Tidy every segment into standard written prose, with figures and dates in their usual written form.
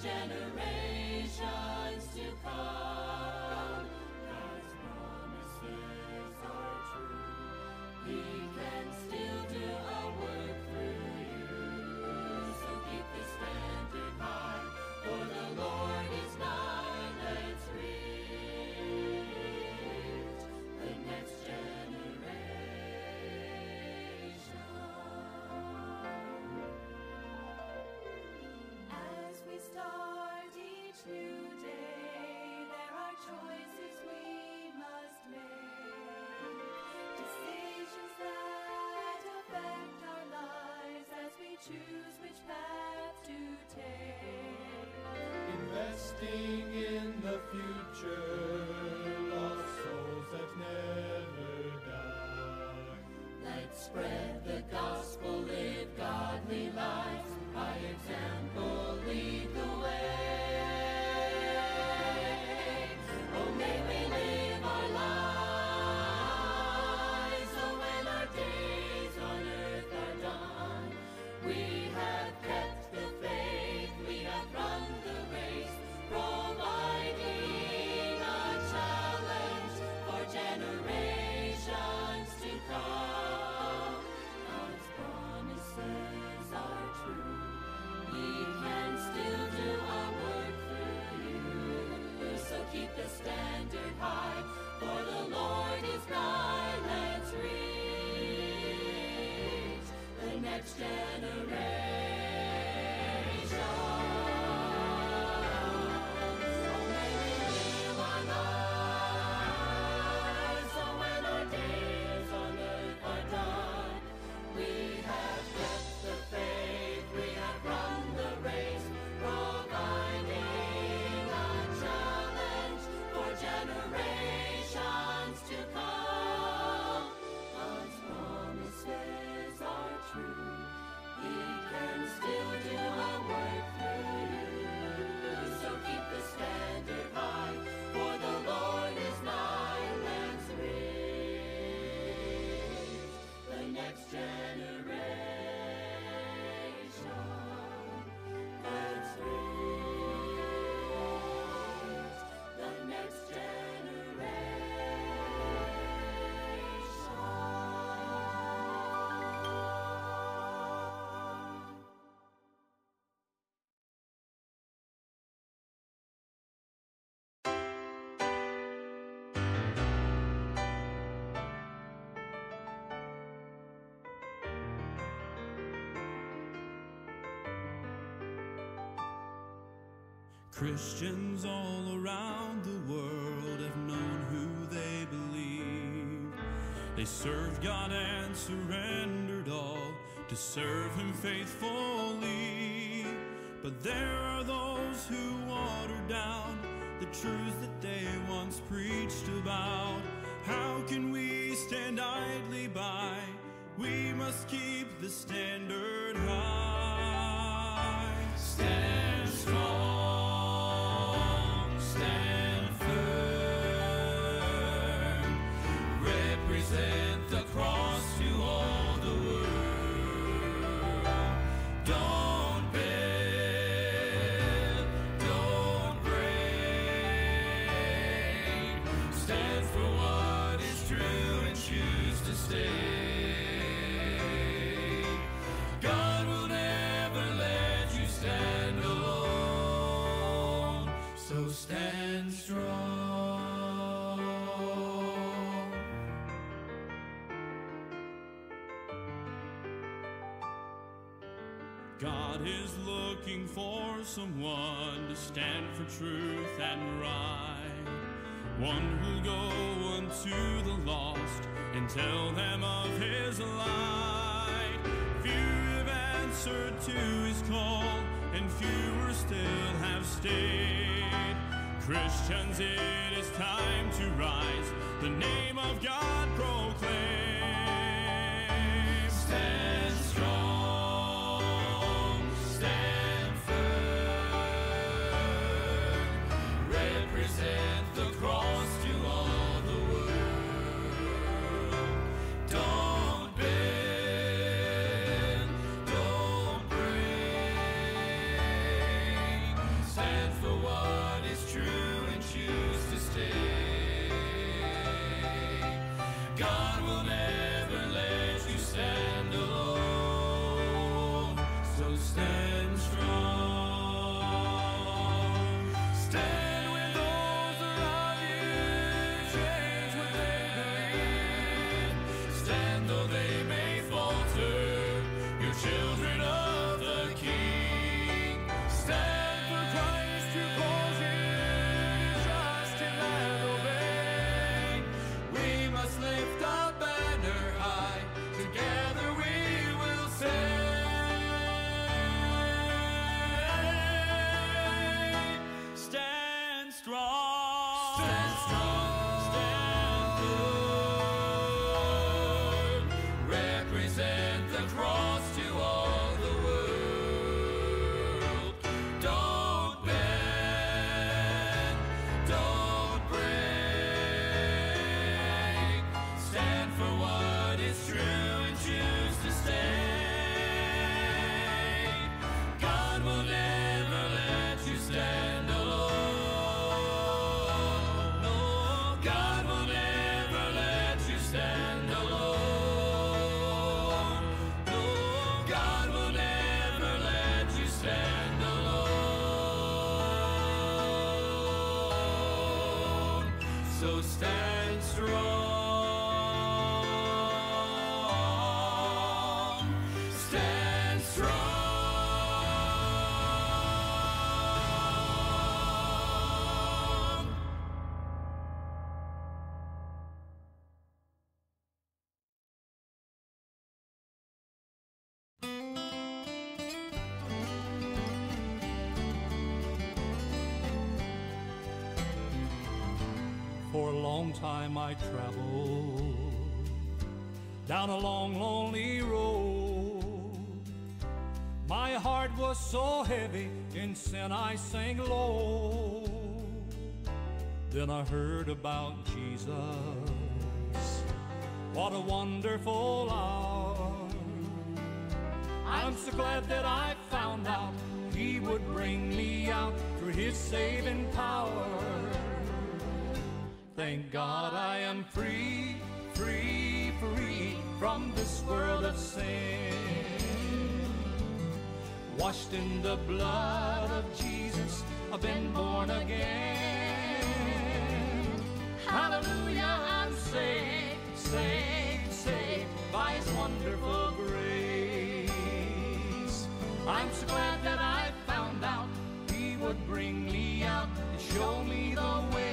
generations to come. God's promises are true. He can still do a work through you. So keep the standard high, for the Lord is nigh. Let's reach the next generation. As we start each new day, there are choices we must make. Decisions that affect our lives as we choose which path to take. Investing in the future, lost souls that never die. Let's spread the gospel, live godly lives, by example lead the way. Oh, may we live our lives, so when our days on earth are done, we have kept the faith, we have run the race, providing a challenge for generations to come. God's promises are true. He can still do a work through you. So keep the standard high, for the Lord is nigh. Let's reach the next generation. So may we live our lives, so when our days on earth are done, we have kept the faith, we have run the race, providing a challenge for generations to come. God's promises are true. He can still do a work through you. So keep the standard high, for the Lord is nigh. Let's reach the next generation. Let's reach the next generation. Christians all around the world have known who they believe. They served God and surrendered all to serve Him faithfully. But there are those who water down the truths that they once preached about. How can we stand idly by? We must keep the standard high. Stand strong, stand firm, represent the cross to all the world. Don't bend, don't break, stand for what is true and choose to stay. God will never let you stand alone, so stand strong. God is looking for someone to stand for truth and right. One who'll go unto the lost and tell them of His light. Few have answered to His call, and fewer still have stayed. Christians, it is time to rise, the name of God proclaim. Stand strong, stand firm, represent the cross to all the world. Don't bend, don't break, So stand strong, stand strong. For a long time I traveled down a long, lonely road. My heart was so heavy, in sin I sank low. Then I heard about Jesus, what a wonderful hour. I'm so glad that I found out He would bring me out through His saving power. Thank God I am free, free, free from this world of sin. Washed in the blood of Jesus, I've been born again. Hallelujah, I'm saved, saved, saved by His wonderful grace. I'm so glad that I found out He would bring me out and show me the way.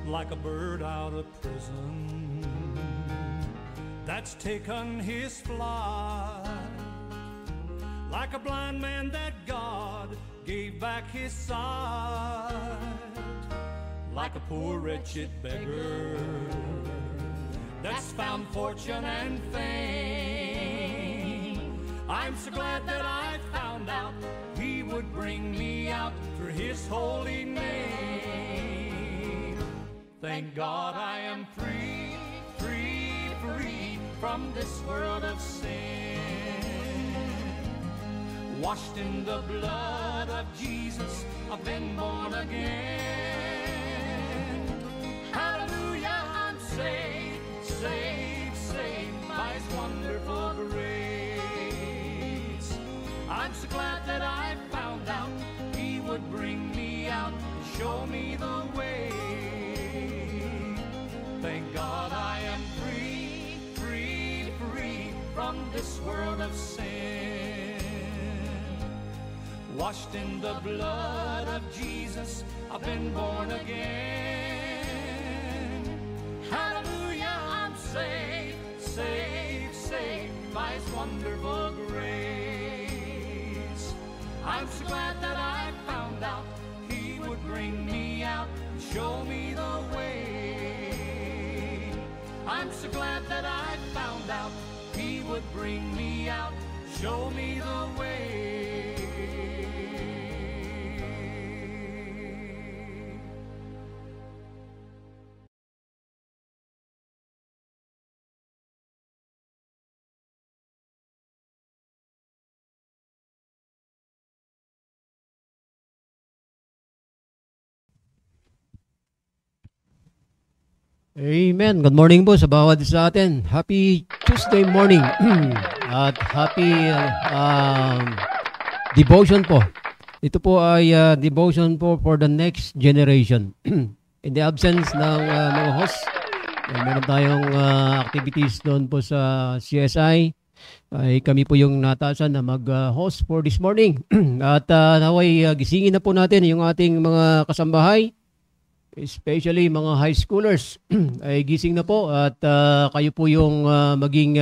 Like a bird out of prison that's taken his flight, like a blind man that God gave back his sight, like a poor wretched beggar that's found fortune and fame. I'm so glad that I found out He would bring me out through His holy name. Thank God I am free, free, free from this world of sin. Washed in the blood of Jesus, I've been born again. Hallelujah, I'm saved, saved, saved by His wonderful grace. I'm so glad that I found out He would bring me out and show me the way. Thank God I am free, free, free from this world of sin. Washed in the blood of Jesus, I've been born again. Hallelujah, I'm saved, saved, saved by His wonderful grace. I'm so glad that I found out He would bring me out and show me the way. I'm so glad that I found out He would bring me out, show me the way. Amen. Good morning po sa bawat isa atin. Happy Tuesday morning. At happy devotion po. Ito po ay devotion po for the next generation. In the absence ng mga host, meron tayong activities doon po sa CSI. Ay kami po yung nataasan na mag-host for this morning. At naway gisingin na po natin yung ating mga kasambahay. Especially mga high schoolers ay gising na po at kayo po yung maging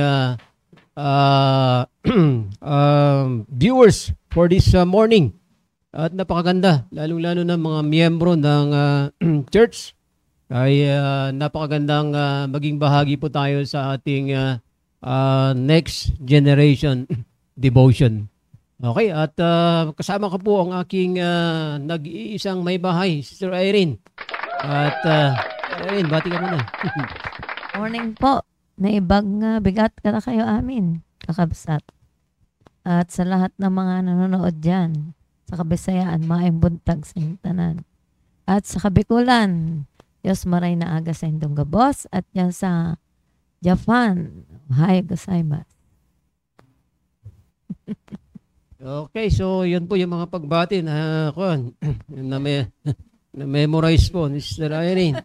viewers for this morning. At napakaganda, lalong-lalo na mga miyembro ng church ay napakagandang maging bahagi po tayo sa ating next generation devotion. Okay, at kasama ko po ang aking nag-iisang may bahay, Sister Irene. At, ayun, bati ka muna. Morning po. Naibag nga bigat ka na kayo amin, kakabsat. At sa lahat ng mga nanonood dyan, sa Kabisayaan, maayong buntag sa inyong tanan. At sa Kabikulan, Diyos maray na aga sa inyong gabos. At yan sa Japan, hi gozaimasu. Okay, so yun po yung mga pagbati na, na may Na-memorize po ni Sister Irene.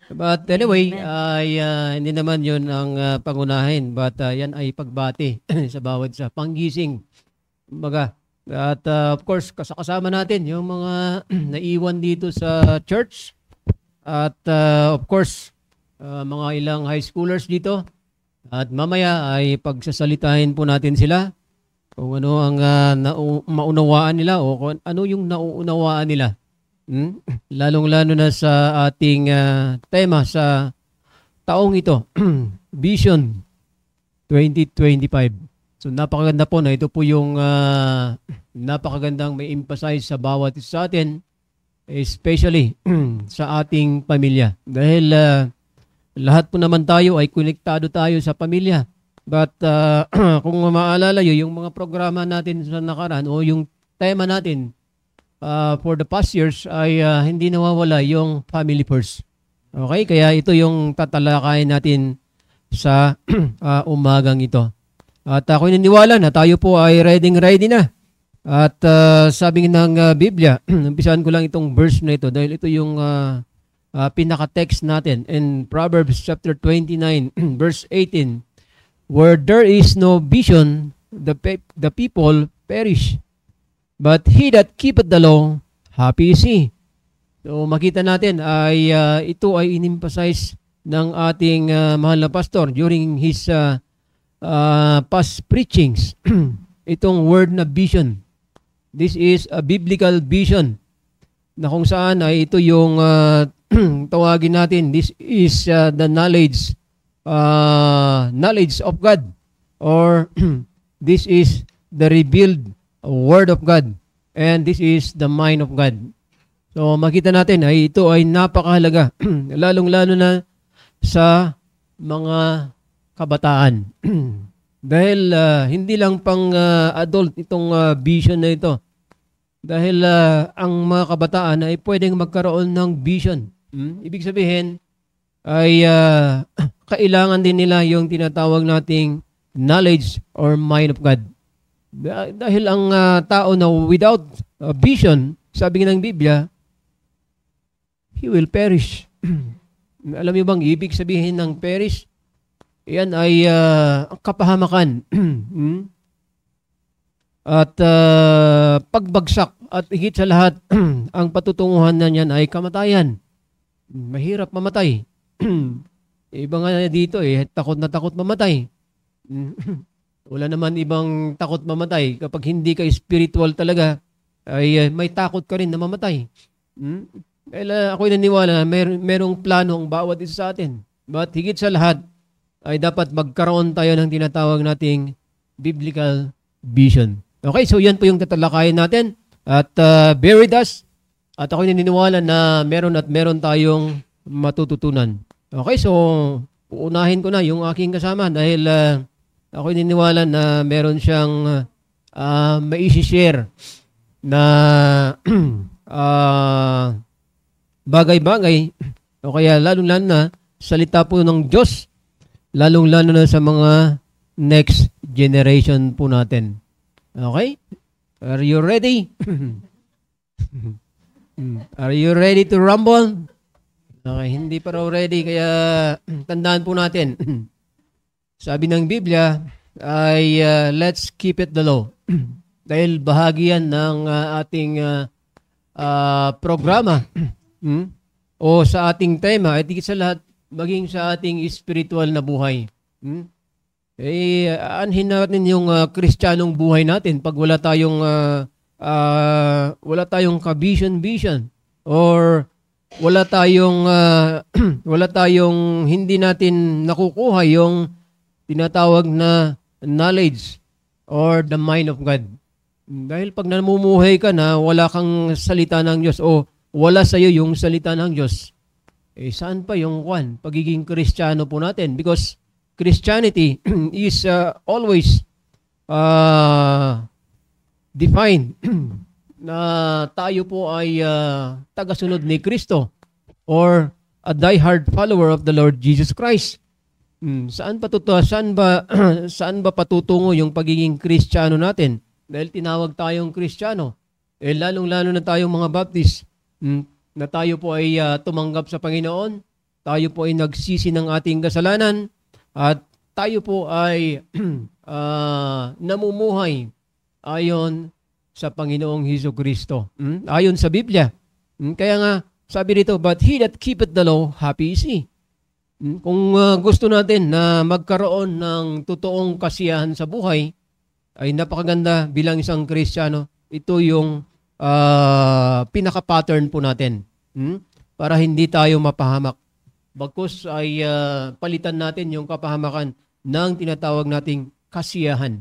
But anyway, ay hindi naman yon ang pangunahin. But yan ay pagbati sa bawat sa panggising. Kumbaga. At of course, kasama natin yung mga naiwan dito sa church. At of course, mga ilang high schoolers dito. At mamaya ay pagsasalitain po natin sila kung ano ang maunawaan nila o kung ano yung nauunawaan nila. Lalong-lalo na sa ating tema sa taong ito, Vision 2025. So napakaganda po na ito po yung napakagandang may emphasize sa bawat isa sa atin, especially sa ating pamilya. Dahil lahat po naman tayo ay konektado tayo sa pamilya. But kung maalala nyo, yung mga programa natin sa nakaraan o yung tema natin for the past years ay hindi nawawala yung family first. Okay? Kaya ito yung tatalakayin natin sa umagang ito. At ako naniniwala na tayo po ay ready na. At sabi ng Biblia, umpisahan ko lang itong verse na ito dahil ito yung pinaka-text natin in Proverbs chapter 29 verse 18. Where there is no vision, the people perish. But he that keepeth the law, happy is he. So makita natin ay ito ay in-emphasize ng ating mahal na pastor during his past preachings. Itong word na vision. This is a biblical vision na kung saan ay ito yung tawagin natin. This is the knowledge of God, or this is the revealed Word of God, and this is the mind of God. So makita natin ay ito ay napakahalaga, lalong-lalo na sa mga kabataan. Dahil hindi lang pang adult itong vision na ito. Dahil ang mga kabataan ay pwedeng magkaroon ng vision. Ibig sabihin ay kailangan din nila yung tinatawag nating knowledge or mind of God. Dahil ang tao na without vision, sabi ng Biblia, he will perish. Alam niyo bang ibig sabihin ng perish? Yan ay kapahamakan. At pagbagsak at higit sa lahat, ang patutunguhan na niyan ay kamatayan. Mahirap mamatay. Iba nga dito takot na takot mamatay. Wala naman ibang takot mamatay. Kapag hindi ka spiritual talaga, ay may takot ka rin na mamatay. Ako'y naniwala na merong plano ang bawat isa sa atin. But higit sa lahat, ay dapat magkaroon tayo ng tinatawag nating biblical vision. Okay, so yan po yung tatalakayin natin. At bear with us. At ako'y naniniwala na meron tayong matututunan. Okay, so uunahin ko na yung aking kasama dahil ako'y naniniwala na meron siyang maisi-share na bagay-bagay o kaya lalong-lalo na salita po ng Diyos, lalong-lalo na sa mga next generation po natin. Okay? Are you ready? Are you ready to rumble? Okay, hindi pa raw ready, kaya tandaan po natin. Sabi ng Biblia ay let's keep it the law. Dahil bahagi yan ng ating programa o sa ating tema at higit sa lahat maging sa ating spiritual na buhay. Anhin natin yung kristyanong buhay natin pag wala tayong ka-vision or wala tayong hindi natin nakukuha yung tinatawag na knowledge or the mind of God. Dahil pag namumuhay ka na wala kang salita ng Diyos o wala sa iyo yung salita ng Diyos, saan pa yung pagiging Kristiyano po natin? Because Christianity is always defined na tayo po ay tagasunod ni Kristo or a diehard follower of the Lord Jesus Christ. Saan ba patutungo yung pagiging Kristiyano natin? Dahil tinawag tayong Kristiyano. Lalong-lalo na tayong mga Baptist. na tayo po ay tumanggap sa Panginoon, tayo po ay nagsisi ng ating kasalanan, at tayo po ay namumuhay ayon sa Panginoong Hesukristo. Ayon sa Biblia. Kaya nga, sabi rito, but he that keepeth the law, happy is he. Kung gusto natin na magkaroon ng totoong kasiyahan sa buhay, ay napakaganda bilang isang Kristiyano. Ito yung pinaka-pattern po natin. Para hindi tayo mapahamak. Bagkus ay palitan natin yung kapahamakan ng tinatawag nating kasiyahan.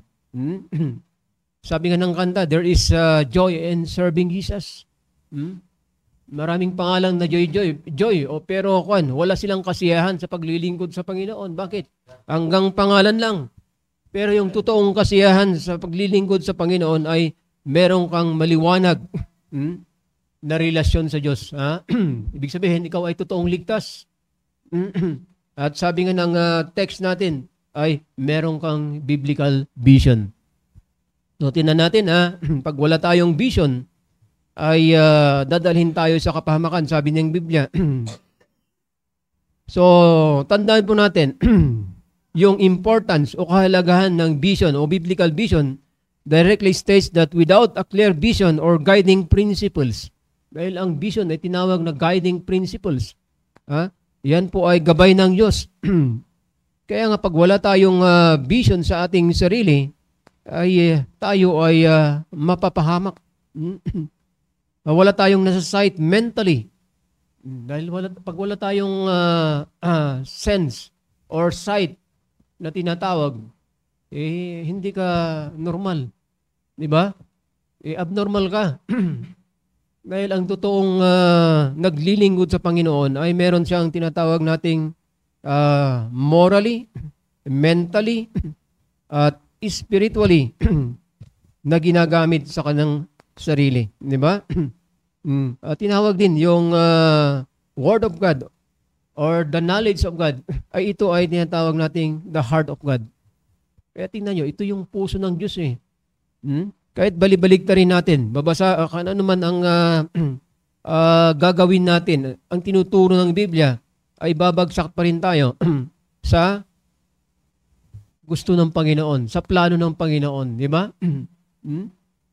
Sabi nga ng kanta, there is joy in serving Jesus. Maraming pangalan na joy. Pero wala silang kasiyahan sa paglilingkod sa Panginoon. Bakit? Hanggang pangalan lang. Pero yung totoong kasiyahan sa paglilingkod sa Panginoon ay meron kang maliwanag na relasyon sa Diyos. Ibig sabihin, ikaw ay totoong ligtas. At sabi nga ng text natin ay meron kang biblical vision. So, tingnan natin, pag wala tayong vision, ay dadalhin tayo sa kapahamakan, sabi ng Biblia. So, tandaan po natin, yung importance o kahalagahan ng vision o biblical vision directly states that without a clear vision or guiding principles, dahil ang vision ay tinawag na guiding principles, yan po ay gabay ng Diyos. Kaya nga pag wala tayong vision sa ating sarili, ay tayo ay mapapahamak. Wala tayong nasa sight mentally. Dahil pag wala tayong sense or sight na tinatawag, hindi ka normal. Di ba? Abnormal ka. Dahil ang totoong naglilingkod sa Panginoon ay meron siyang tinatawag nating morally, mentally, at spiritually na ginagamit sa kanang sarili. Di ba? Tinawag din yung Word of God or the knowledge of God, ay ito ay tinatawag nating the heart of God. Kaya tingnan nyo, ito yung puso ng Diyos eh. Kahit balibalik ta rin natin, babasa, ano man ang gagawin natin, ang tinuturo ng Biblia, ay babagsak pa rin tayo sa gusto ng Panginoon, sa plano ng Panginoon. Di ba?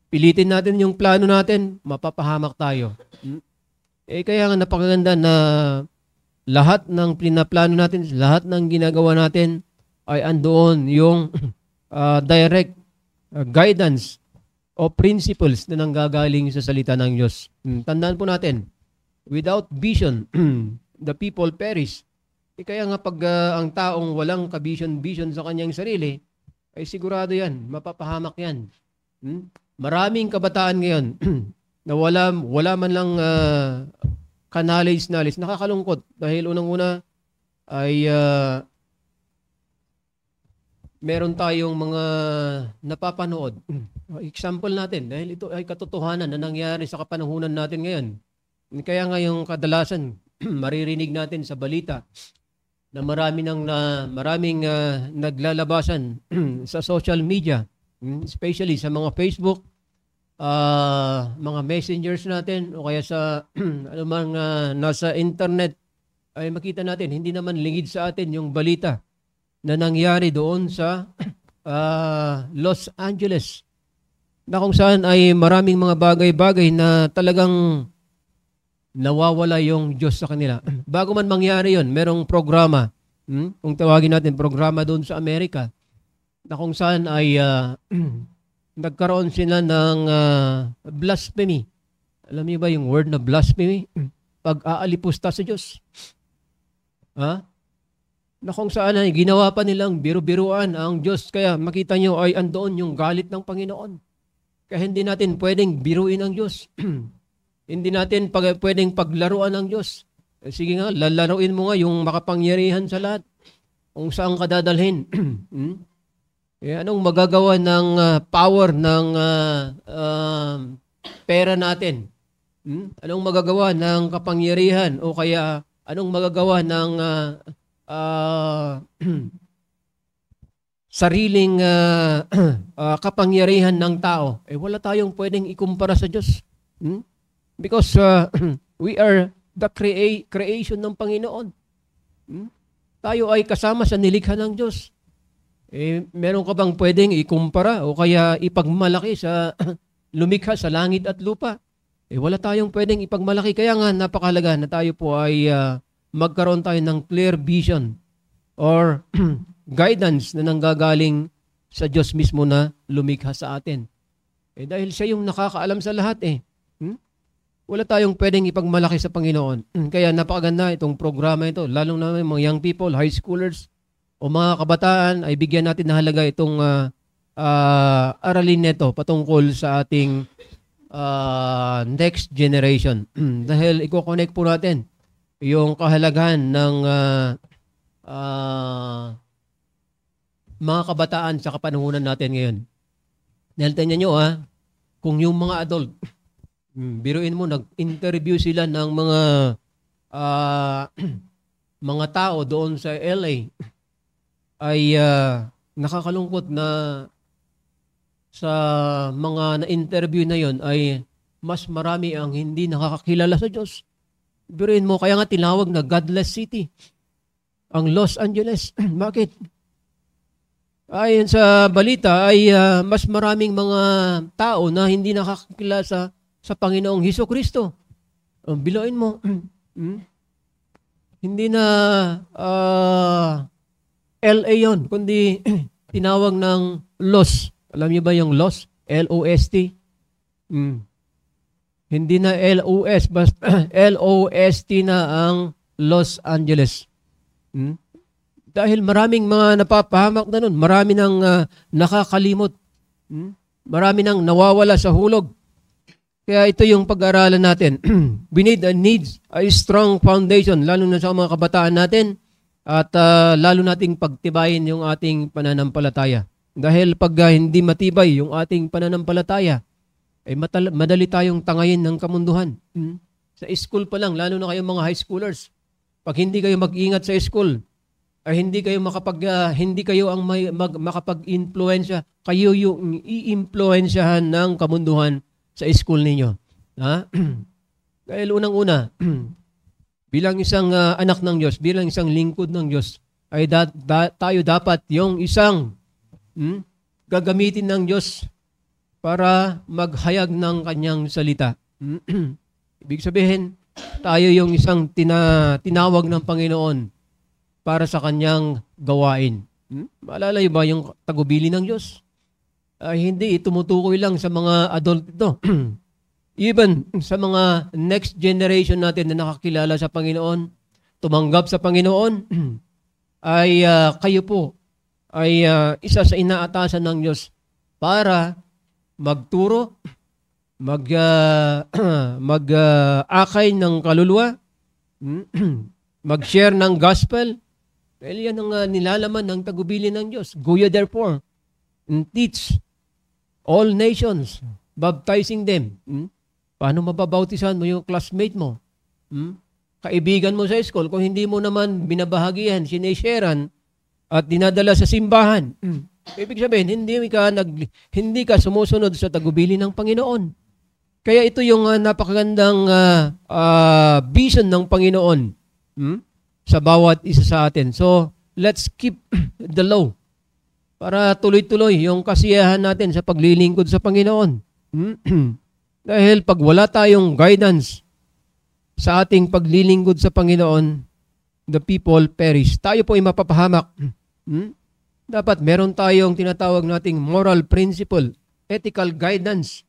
Pilitin natin yung plano natin, mapapahamak tayo. Kaya nga napakaganda na lahat ng pinaplano natin, lahat ng ginagawa natin, ay andoon yung direct guidance o principles na nanggagaling sa salita ng Diyos. Tandaan po natin, without vision, the people perish. Kaya nga pag ang taong walang ka-vision sa kanyang sarili, ay sigurado yan, mapapahamak yan. Maraming kabataan ngayon na wala man lang knowledge, nakakalungkot dahil unang-una ay meron tayong mga napapanood. Example natin, dahil ito ay katotohanan na nangyari sa kapanahunan natin ngayon. Kaya ngayong kadalasan, maririnig natin sa balita na maraming naglalabasan sa social media, especially sa mga Facebook, mga messengers natin, o kaya sa anumang nasa internet, ay makita natin, hindi naman lingid sa atin yung balita na nangyari doon sa Los Angeles, na kung saan ay maraming mga bagay-bagay na talagang nawawala yung Diyos sa kanila. Bago man mangyari yon, merong programa, kung tawagin natin, programa doon sa Amerika, na kung saan ay nagkaroon sila ng blasphemy. Alam niyo ba yung word na blasphemy? Pag-aalipusta sa Diyos. Na kung saan ay ginawa pa nilang biru-biruan ang Diyos. Kaya makita nyo ay andoon yung galit ng Panginoon. Kaya hindi natin pwedeng biruin ang Diyos. Hindi natin pwedeng paglaruan ang Diyos. Sige nga, lalaruin mo nga yung makapangyarihan sa lahat. Kung saan ka dadalhin. Anong magagawa ng power ng pera natin? Anong magagawa ng kapangyarihan? O kaya anong magagawa ng sariling kapangyarihan ng tao? Wala tayong pwedeng ikumpara sa Diyos. Because We are the creation ng Panginoon. Tayo ay kasama sa nilikha ng Diyos. Meron ka bang pwedeng ikumpara o kaya ipagmalaki sa lumikha sa langit at lupa? Wala tayong pwedeng ipagmalaki. Kaya nga napakahalaga na tayo po ay magkaroon tayo ng clear vision or guidance na nanggagaling sa Diyos mismo na lumikha sa atin. Dahil siya yung nakakaalam sa lahat Wala tayong pwedeng ipagmalaki sa Panginoon. Kaya napakaganda itong programa ito, lalong na mga young people, high schoolers, o mga kabataan, ay bigyan natin ng halaga itong aralin nito patungkol sa ating next generation. Dahil i-connect po natin yung kahalagahan ng mga kabataan sa kapanahunan natin ngayon. Dahil tingnan nyo kung yung mga adult, biruin mo, nag-interview sila ng mga tao doon sa LA, ay nakakalungkot na sa mga na-interview na yon ay mas marami ang hindi nakakakilala sa Diyos. Biruin mo, kaya nga tinawag na godless city ang Los Angeles. Bakit? Ayon sa balita ay mas maraming mga tao na hindi nakakakilala sa Panginoong Hesukristo. Biluin mo. Hindi na LA yon, kundi tinawag ng Los. Alam niyo ba yung Los? L-O-S-T? Hindi na L-O-S, basta L-O-S-T na ang Los Angeles. Dahil maraming mga napapahamak na nun. Marami nang nakakalimot. Marami nang nawawala sa hulog. Kaya ito yung pag-aaralan natin. We need a strong foundation, lalo na sa mga kabataan natin, at lalo nating pagtibayin yung ating pananampalataya. Dahil pag hindi matibay yung ating pananampalataya, ay madali tayong tangayin ng kamunduhan. Sa school pa lang, lalo na kayong mga high schoolers, pag hindi kayo mag-ingat sa school, ay hindi kayo makapag-influensya, kayo yung i-influensyahan ng kamunduhan sa school ninyo. Dahil unang-una, bilang isang anak ng Diyos, bilang isang lingkod ng Diyos, ay tayo dapat yung isang gagamitin ng Diyos para maghayag ng kanyang salita. Ibig sabihin, tayo yung isang tinawag ng Panginoon para sa kanyang gawain. Maalala ba yung tagubili ng Diyos? Hindi tumutukoy lang sa mga adult ito. Even sa mga next generation natin na nakakilala sa Panginoon, tumanggap sa Panginoon, ay kayo po ay isa sa inaatasan ng Diyos para magturo, mag-akay ng kaluluwa, mag-share ng gospel. Dahil yan ang nilalaman ng tagubili ng Diyos. Go ye therefore and teach all nations, baptizing them. Paano mababautisan mo yung classmate mo? Kaibigan mo sa school, kung hindi mo naman binabahagihan, sinesharean, at dinadala sa simbahan. Ibig sabihin, hindi ka sumusunod sa tagubili ng Panginoon. Kaya ito yung napakagandang vision ng Panginoon sa bawat isa sa atin. So, let's keep the law para tuloy-tuloy yung kasiyahan natin sa paglilingkod sa Panginoon. Dahil pag wala tayong guidance sa ating paglilingkod sa Panginoon, the people perish. Tayo po ay mapapahamak. Dapat meron tayong tinatawag nating moral principle, ethical guidance,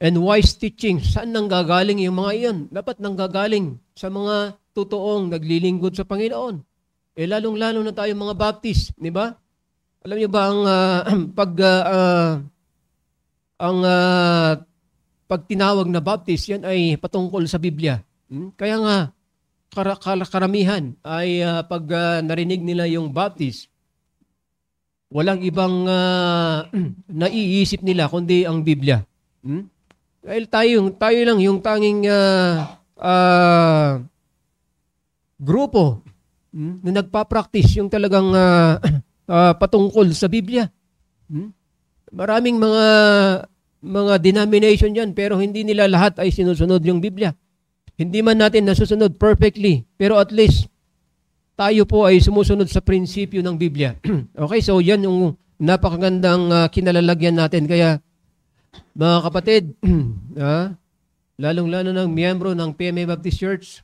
and wise teaching. Saan nanggagaling yung mga iyon? Dapat nanggagaling sa mga totoong naglilingkod sa Panginoon. Lalong-lalo na tayong mga Baptist, di ba? Alam niyo ba pag tinawag na Baptist, yan ay patungkol sa Biblia. Kaya nga, karamihan ay pag narinig nila yung Baptist, walang ibang naiisip nila kundi ang Biblia. Dahil tayo lang yung tanging grupo na nagpa-practice yung talagang patungkol sa Biblia. Maraming mga denomination yan, pero hindi nila lahat ay sinusunod yung Biblia. hindi man natin nasusunod perfectly, pero at least tayo po ay sumusunod sa prinsipyo ng Biblia. Okay, so yan yung napakagandang kinalalagyan natin. Kaya, mga kapatid, lalong-lalo ng miyembro ng PMA Baptist Church,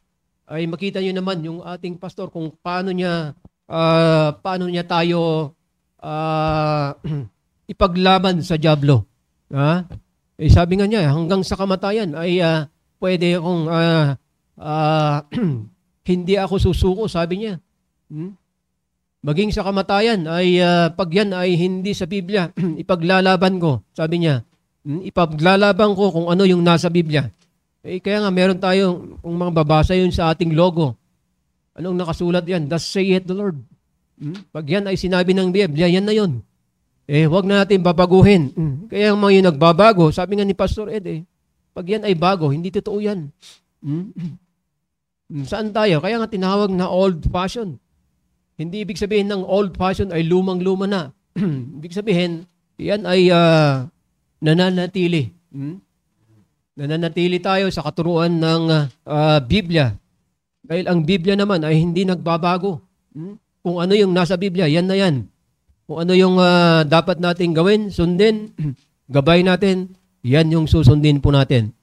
ay makita nyo naman yung ating pastor kung paano niya tayo ipaglaban sa dyablo. Sabi nga niya, hanggang sa kamatayan ay pwede akong hindi ako susuko, sabi niya. Maging sa kamatayan ay pag yan ay hindi sa Biblia, ipaglalaban ko, sabi niya. Ipaglalaban ko kung ano yung nasa Biblia. Kaya nga meron tayong kung mga babasa yun sa ating logo. Anong nakasulat yan? Thus saith the Lord. Pag yan ay sinabi ng Biblia, yan na yun. Huwag na natin babaguhin. Kaya yung mga yung nagbabago, sabi nga ni Pastor Ed, pag yan ay bago, hindi totoo yan. Saan tayo? Kaya nga tinawag na old fashion. Hindi ibig sabihin ng old fashion ay lumang-luma na. Ibig sabihin, yan ay nananatili. Nananatili tayo sa katuruan ng Biblia. Dahil ang Biblia naman ay hindi nagbabago. Kung ano yung nasa Biblia, yan na yan. Kung ano yung dapat nating gawin, sundin, gabay natin, yan yung susundin po natin.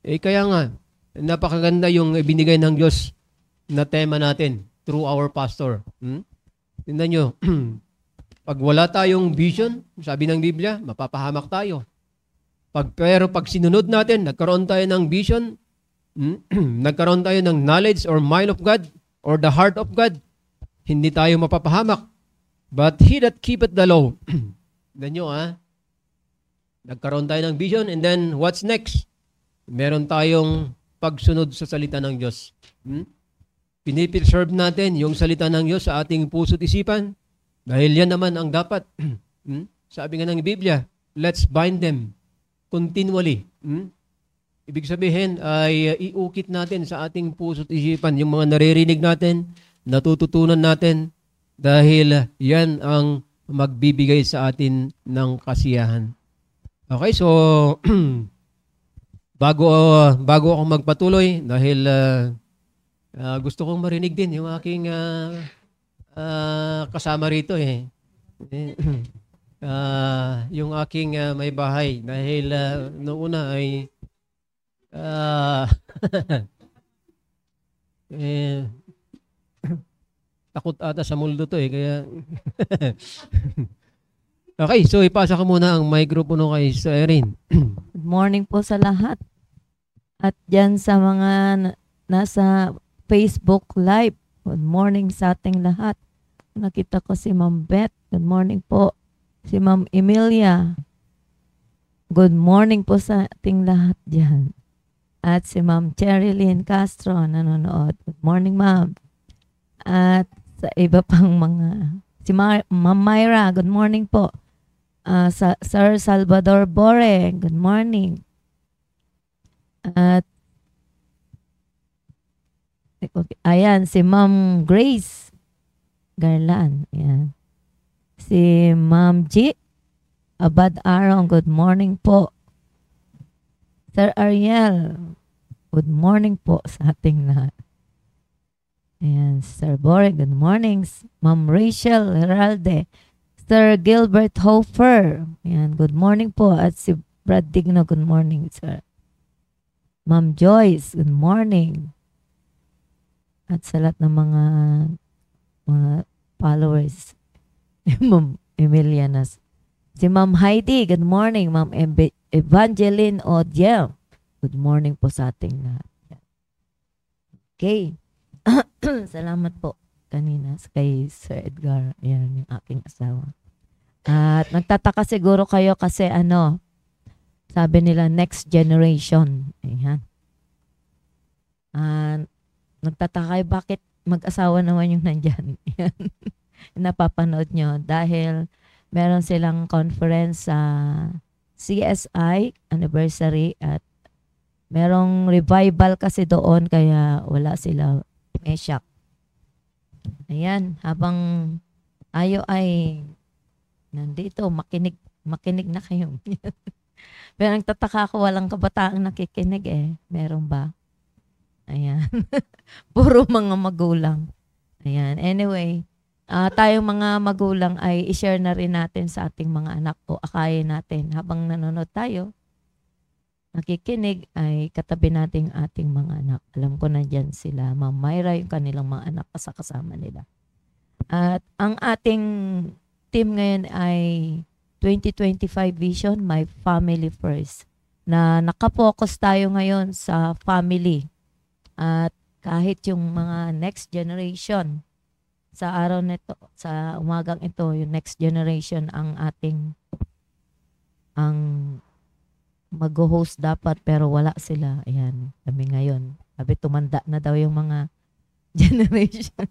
Kaya nga, napakaganda yung binigay ng Diyos na tema natin through our pastor. Tingnan nyo, pag wala tayong vision, sabi ng Biblia, mapapahamak tayo. Pero pag sinunod natin, nagkaroon tayo ng vision, nagkaroon tayo ng knowledge or mind of God or the heart of God, hindi tayo mapapahamak. But he that keepeth the law, tingnan nyo nagkaroon tayo ng vision, and then what's next? Meron tayong pagsunod sa salita ng Diyos. Pinipreserve natin yung salita ng Diyos sa ating puso't isipan dahil yan naman ang dapat. Sabi nga ng Biblia, let's bind them continually. Ibig sabihin ay iukit natin sa ating puso't isipan yung mga naririnig natin, natututunan natin dahil yan ang magbibigay sa atin ng kasiyahan. Okay, so bago ako magpatuloy dahil gusto kong marinig din yung aking kasama rito yung aking may bahay dahil noong una ay takot ata sa multo to kaya okay, so ipasa ko muna ang microphone kay Sir Erin. Good morning po sa lahat. At dyan sa mga nasa Facebook Live, good morning sa ating lahat. Nakita ko si Ma'am Beth. Good morning po. Si Ma'am Emilia. Good morning po sa ating lahat dyan. At si Ma'am Cherilyn Castro nanonood. Good morning, Ma'am. At sa iba pang mga... Si Ma'am Myra, good morning po. Sir Salvador Bore, good morning. At ayan, si Ma'am Grace Garland. Ayan. Si Ma'am G. Abad Arong, good morning po. Sir Ariel, good morning po sa ating lahat. Ayan, Sir Bore, good morning. Ma'am Rachel Heralde. Sir Gilbert Hofer, ayan, good morning po. At si Brad Digno, good morning, sir. Ma'am Joyce, good morning. At sa lahat ng mga followers, Ma'am Emilianas. Si Ma'am Heidi, good morning. Ma'am Evangeline Odiel, good morning po sa ating lahat. Okay. Salamat po kanina kay Sir Edgar. Yan yung aking asawa. At nagtataka siguro kayo kasi sabi nila next generation. Ayan. Nagtataka kayo bakit mag-asawa naman yung nandyan. Napapanood nyo dahil meron silang conference sa CSI anniversary at merong revival kasi doon kaya wala sila mesyak. Ayan, habang tayo ay nandito, makinig na kayo. Pero nagtataka ako, walang kabataang nakikinig Meron ba? Ayan. Puro mga magulang. Ayan. Anyway, tayong mga magulang ay i-share na rin natin sa ating mga anak o akayin natin habang nanonood tayo. Nakikinig ay katabi natin ating mga anak. Alam ko na dyan sila. Ma'am Myra, yung kanilang mga anak kasama nila. At ang ating team ngayon ay 2025 Vision, My Family First. Na nakapokus tayo ngayon sa family. At kahit yung mga next generation, sa araw nito, sa umagang ito, yung next generation ang mag-host dapat pero wala sila. Ayan, kami ngayon. Sabi tumanda na daw yung mga generation.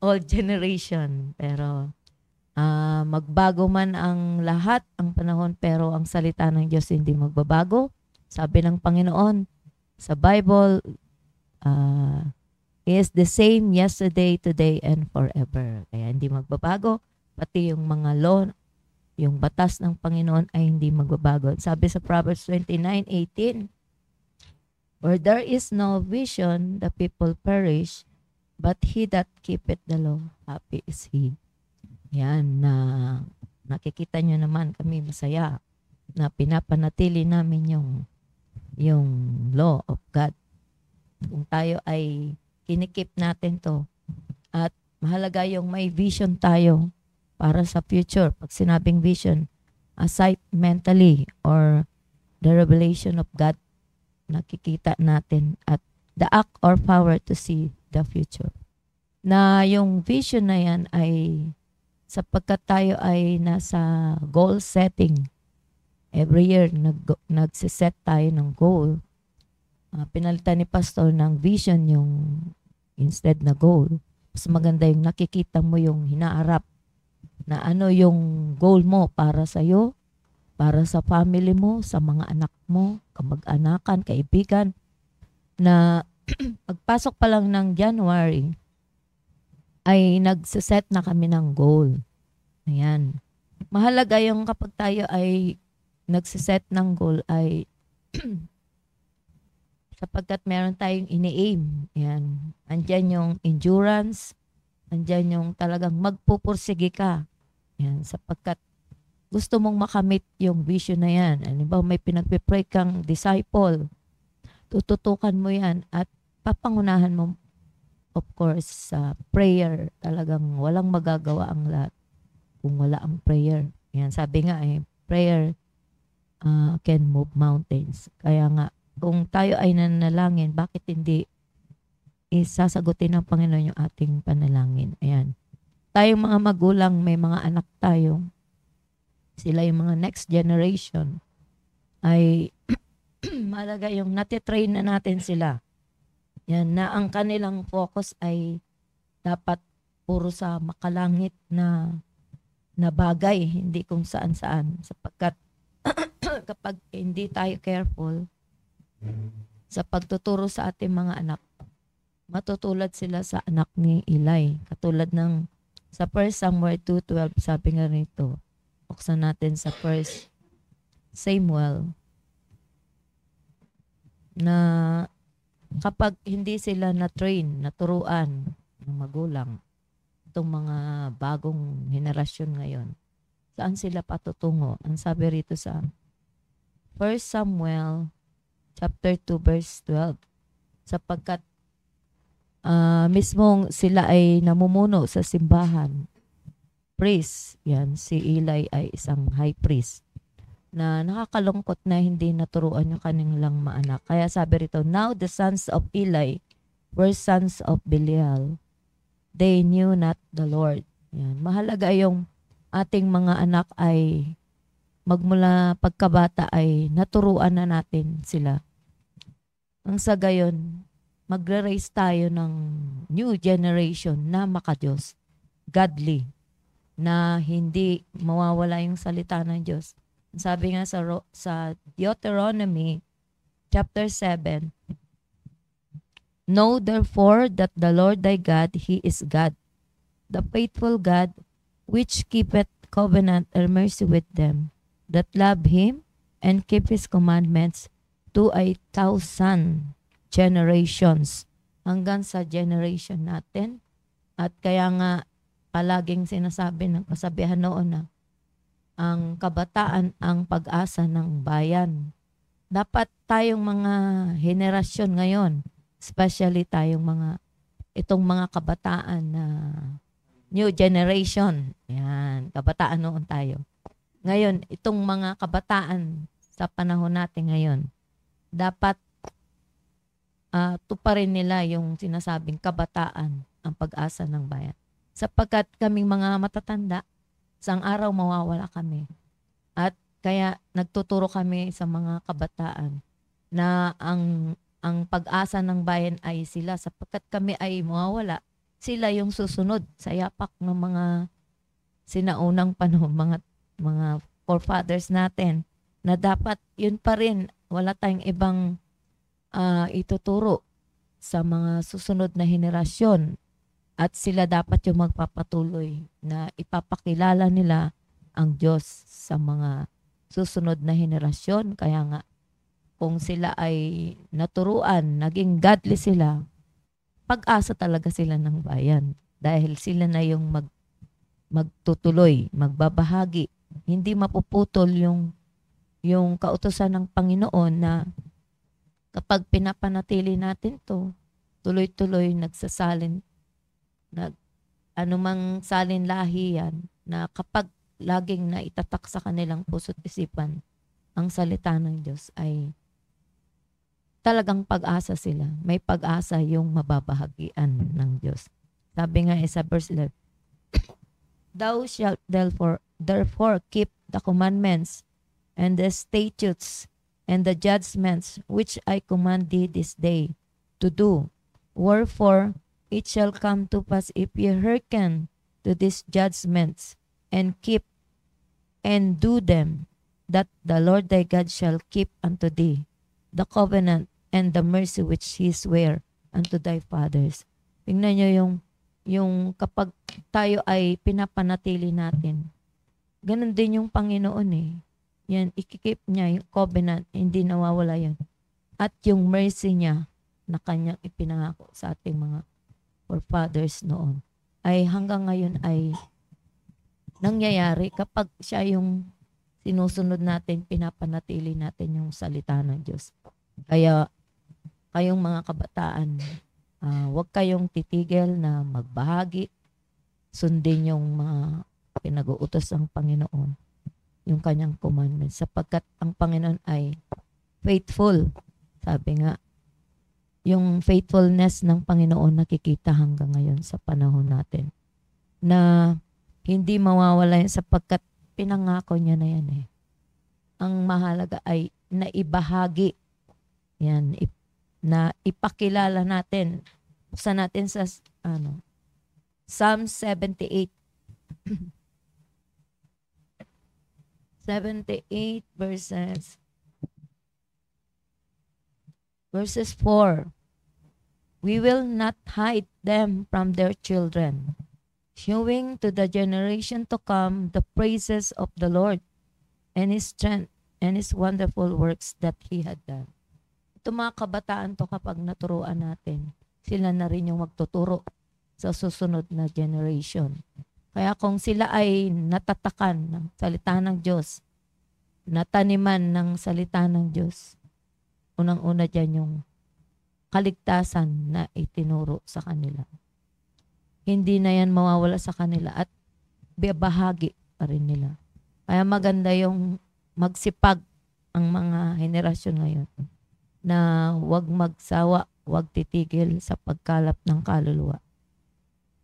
Old generation. Pero magbago man ang lahat, ang panahon, pero ang salita ng Diyos hindi magbabago. Sabi ng Panginoon sa Bible, He is the same yesterday, today, and forever. Kaya hindi magbabago. Pati yung mga law, yung batas ng Panginoon ay hindi magbabago. Sabi sa Proverbs 29:18, where there is no vision, the people perish, but he that keepeth the law, happy is he. Yan, na nakikita nyo naman kami masaya na pinapanatili namin yung law of God. Kung tayo ay kinikip natin to at mahalaga yung may vision tayo para sa future. Pag sinabing vision, aside mentally or the revelation of God, nakikita natin at the act or power to see the future. Na yung vision na yan ay sapagkat tayo ay nasa goal setting. Every year, nagsiset tayo ng goal. Pinalitan ni Pastor ng vision yung instead na goal. Mas maganda yung nakikita mo yung hinaarap na ano yung goal mo para sa'yo, para sa family mo, sa mga anak mo, kamag-anakan, kaibigan, na pagpasok pa lang ng January, ay nagsiset na kami ng goal. Ayan. Mahalaga yung kapag tayo ay nagsiset ng goal ay sapagkat meron tayong ini-aim. Ayan. Andyan yung endurance, andyan yung talagang magpupursige ka. Ayan. Sapagkat gusto mong makamit yung vision na yan. Ano ba, may pinagpipray kang disciple. Tututukan mo yan at papangunahan mo, of course, sa prayer. Talagang walang magagawa ang lahat kung wala ang prayer. Yan, sabi nga prayer can move mountains. Kaya nga, kung tayo ay nanalangin, bakit hindi isasagutin ng Panginoon yung ating panalangin? Ayan. Tayong mga magulang, may mga anak tayo. Sila yung mga next generation. Ay malaga yung natitrain na natin sila. Yan, na ang kanilang focus ay dapat puro sa makalangit na bagay, hindi kung saan-saan. Sapagkat kapag hindi tayo careful sa pagtuturo sa ating mga anak, matutulad sila sa anak ni Eli. Katulad ng sa 1 Samuel 2:12, sabi nga rito, buksan natin sa 1 Samuel, na kapag hindi sila na-train, naturuan ng magulang, itong mga bagong henerasyon ngayon, saan sila patutungo? Ang sabi rito sa 1 Samuel chapter 2 verse 12, sapagkat mismong sila ay namumuno sa simbahan. Priest, yan, si Eli ay isang high priest na nakakalungkot na hindi naturuan yung kanilang mga anak. Kaya sabi rito, now the sons of Eli were sons of Belial. They knew not the Lord. Yan. Mahalaga yung ating mga anak ay magmula pagkabata ay naturuan na natin sila. Ang sa gayon, magre-raise tayo ng new generation na makadiyos, godly, na hindi mawawala yung salita ng Diyos. Sabi nga sa Deuteronomy chapter 7, know therefore that the Lord thy God, He is God, the faithful God, which keepeth covenant and mercy with them that love Him and keep His commandments to 1,000 generations, hanggang sa generation natin. At kaya nga palaging sinasabi ng kasabihan noon na ang kabataan ang pag-asa ng bayan. Dapat tayong mga henerasyon ngayon, especially tayong itong mga kabataan na new generation. Yan, kabataan noon tayo. Ngayon, itong mga kabataan sa panahon natin ngayon, dapat tuparin nila yung sinasabing kabataan ang pag-asa ng bayan. Sapagkat kaming mga matatanda, isang araw mawawala kami. At kaya nagtuturo kami sa mga kabataan na ang pag-asa ng bayan ay sila, sapagkat kami ay mawawala. Sila yung susunod sa yapak ng mga sinaunang panahon, mga forefathers natin, na dapat yun pa rin, wala tayong ibang ituturo sa mga susunod na henerasyon, at sila dapat yung magpapatuloy na ipapakilala nila ang Diyos sa mga susunod na henerasyon. Kaya nga, kung sila ay naturuan, naging godly sila, pag-asa talaga sila ng bayan. Dahil sila na yung magtutuloy, magbabahagi. Hindi mapuputol yung kautusan ng Panginoon na kapag pinapanatili natin to, tuloy-tuloy nagsasalin, anumang salin lahi yan, na kapag laging naitatak sa kanilang puso't isipan ang salita ng Diyos, ay talagang pag-asa sila. May pag-asa yung mababahagian ng Diyos. Sabi nga sa verse 11, Thou shalt therefore keep the commandments and the statutes and the judgments which I command thee this day to do. Wherefore it shall come to pass, if ye hearken to these judgments and keep and do them, that the Lord thy God shall keep unto thee the covenant and the mercy which he sware unto thy fathers. Tingnan nyo yung kapag tayo ay pinapanatili natin, ganun din yung Panginoon eh. Yan, ikikip niya yung covenant, hindi nawawala yan. At yung mercy niya na kanyang ipinangako sa ating mga forefathers noon, ay hanggang ngayon ay nangyayari kapag siya yung sinusunod natin, pinapanatili natin yung salita ng Diyos. Kaya kayong mga kabataan, huwag kayong titigil na magbahagi, sundin yung mga pinag-uutos ng Panginoon, yung kanyang commandments, sapagkat ang Panginoon ay faithful. Sabi nga, yung faithfulness ng Panginoon nakikita hanggang ngayon sa panahon natin, na hindi mawawala yan sapagkat pinangako niya na yan eh. Ang mahalaga ay naibahagi yan, na ipakilala natin. Buksan natin sa Psalm 78 78 verses 4. We will not hide them from their children, showing to the generation to come the praises of the Lord and His strength and His wonderful works that He had done. Ito mga kabataan to, kapag naturuan natin, sila na rin yung magtuturo sa susunod na generation. Kaya kung sila ay natatakan ng salita ng Diyos, nataniman ng salita ng Diyos, unang-una dyan yung kaligtasan na itinuro sa kanila. Hindi na yan mawawala sa kanila at bahagi pa rin nila. Kaya maganda yung magsipag ang mga henerasyon ngayon na huwag magsawa, huwag titigil sa pagkalap ng kaluluwa.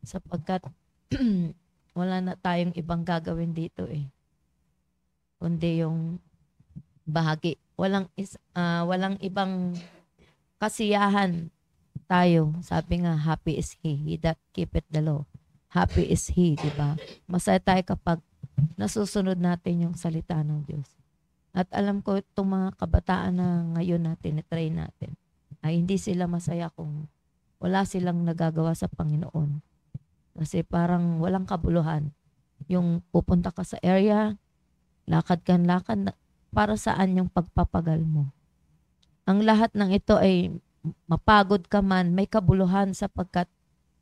Sapagkat wala na tayong ibang gagawin dito eh, kundi yung bahagi. Walang ibang kasiyahan tayo. Sabi nga, happy is he that keepeth the law. Happy is he, di ba? Masaya tayo kapag nasusunod natin yung salita ng Diyos. At alam ko itong mga kabataan na ngayon natin, na-train natin, ay hindi sila masaya kung wala silang nagagawa sa Panginoon. Kasi parang walang kabuluhan. Yung pupunta ka sa area, lakad, para saan yung pagpapagal mo? ang lahat ng ito ay mapagod ka man, may kabuluhan sapagkat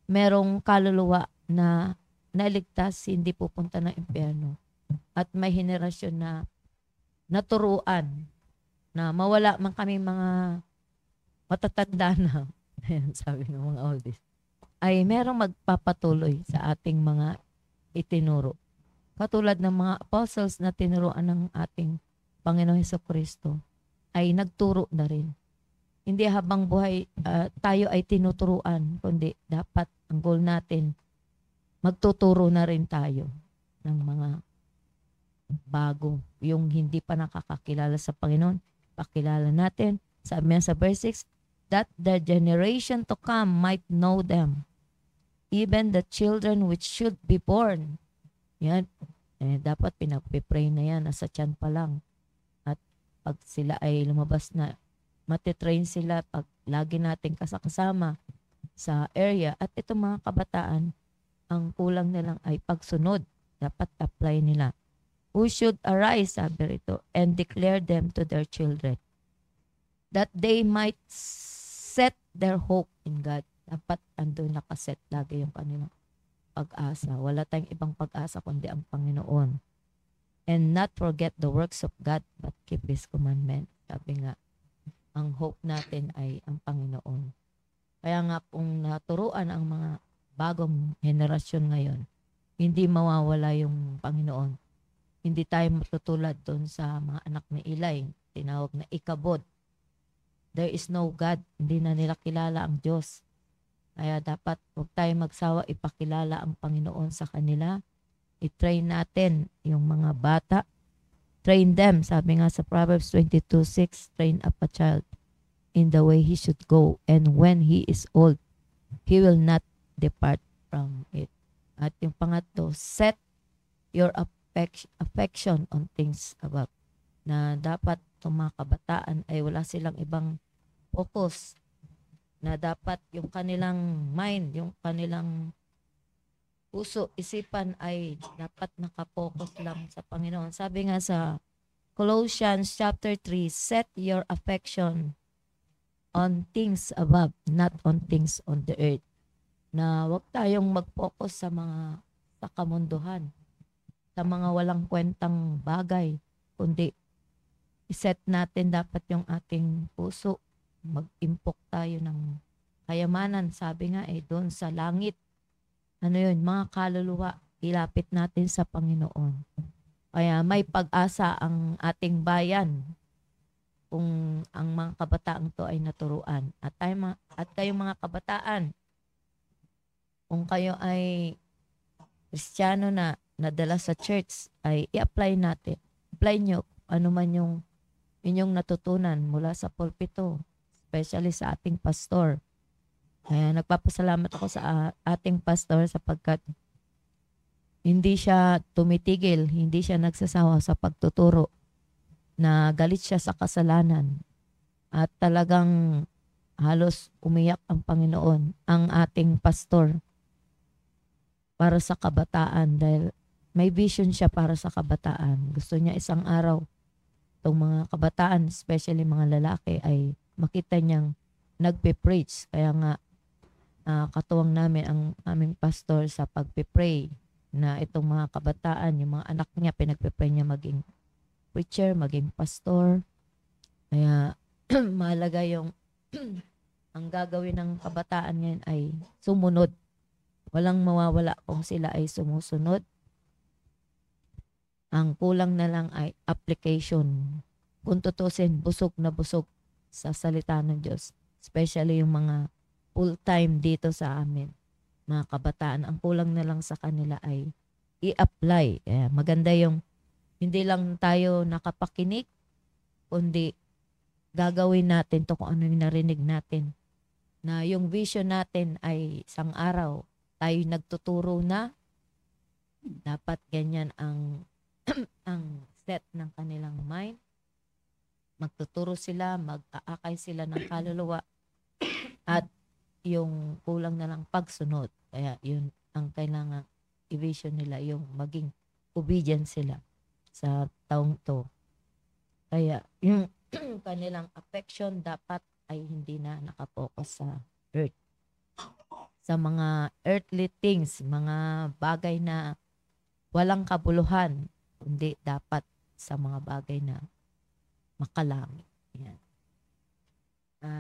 merong kaluluwa na nailigtas, hindi pupunta ng impyerno. At may henerasyon na naturuan na mawala man kami mga matatanda na, ayan, sabi ng mga oldies, ay merong magpapatuloy sa ating mga itinuro. Katulad ng mga apostles na tinuruan ng ating Panginoon Hesukristo ay nagturo na rin. Hindi habang buhay tayo ay tinuturuan, kundi dapat ang goal natin, magtuturo na rin tayo ng mga bago. Yung hindi pa nakakakilala sa Panginoon, pakilala natin. Sabi niya sa verse 6, that the generation to come might know them, even the children which should be born. Yan. Dapat pinagpipray na yan, nasa tiyan pa lang. At pag sila ay lumabas na, matitrain sila pag lagi natin kasama sa area. At itong mga kabataan, ang kulang nilang ay pagsunod. Dapat apply nila. Who should arise, sabi rito, and declare them to their children, that they might set their hope in God. Dapat andun nakaset lagi yung kanilang pag-asa. Wala tayong ibang pag-asa kundi ang Panginoon. And not forget the works of God, but keep His commandment. Sabi nga, ang hope natin ay ang Panginoon. Kaya nga kung naturuan ang mga bagong henerasyon ngayon, hindi mawawala yung Panginoon. Hindi tayo matutulad doon sa mga anak ni Eli, tinawag na Ikabod. There is no God. Hindi na nila kilala ang Diyos. Kaya dapat huwag tayo magsawa ipakilala ang Panginoon sa kanila. I-train natin yung mga bata. Train them. Sabi nga sa Proverbs 22:6, train up a child in the way he should go. And when he is old, he will not depart from it. At yung pangatlo, set your affection on things above. Na dapat itong mga kabataan ay wala silang ibang focus, na dapat yung kanilang mind, yung kanilang puso, isipan ay dapat nakapokus lang sa Panginoon. Sabi nga sa Colossians chapter 3, set your affection on things above, not on things on the earth. Na wag tayong mag-focus sa mga sa kamunduhan, sa mga walang kwentang bagay, kundi iset natin dapat yung ating puso. Mag-impok tayo ng kayamanan. Sabi nga doon sa langit. Ano yun? Mga kaluluwa. Ilapit natin sa Panginoon. Kaya may pag-asa ang ating bayan kung ang mga kabataan to ay naturuan. At kayong mga kabataan, kung kayo ay Kristiyano na nadala sa church, ay i-apply natin. Apply nyo ano man yung inyong natutunan mula sa pulpito, especially sa ating pastor. Kaya nagpapasalamat ako sa ating pastor sapagkat hindi siya tumitigil, hindi siya nagsasawa sa pagtuturo, na galit siya sa kasalanan. At talagang halos umiyak ang Panginoon, ang ating pastor, para sa kabataan dahil may vision siya para sa kabataan. Gusto niya isang araw itong mga kabataan, especially mga lalaki, ay makita niyang nagpe-preach. Kaya nga, katuwang namin ang aming pastor sa pagpe-pray na itong mga kabataan, yung mga anak niya, pinagpe-pray niya maging preacher, maging pastor. Kaya mahalaga yung ang gagawin ng kabataan ngayon ay sumunod. Walang mawawala kung sila ay sumusunod. Ang kulang na lang ay application. Kung tutusin, busog na busog sa salita ng Diyos. Especially yung mga full-time dito sa amin. Mga kabataan, ang kulang na lang sa kanila ay i-apply. Maganda yung hindi lang tayo nakapakinig, kundi gagawin natin to kung ano yung narinig natin. Na yung vision natin ay isang araw tayo nagtuturo na. Dapat ganyan ang ang set ng kanilang mind. Magtuturo sila, mag-aakay sila ng kaluluwa at yung kulang na lang pagsunod. Kaya yun ang kailangan i-vision nila, yung maging obedient sila sa taong to. Kaya yung kanilang affection dapat ay hindi na nakapokus sa earth. Sa mga earthly things, mga bagay na walang kabuluhan, kundi dapat sa mga bagay na makalangit. Yan.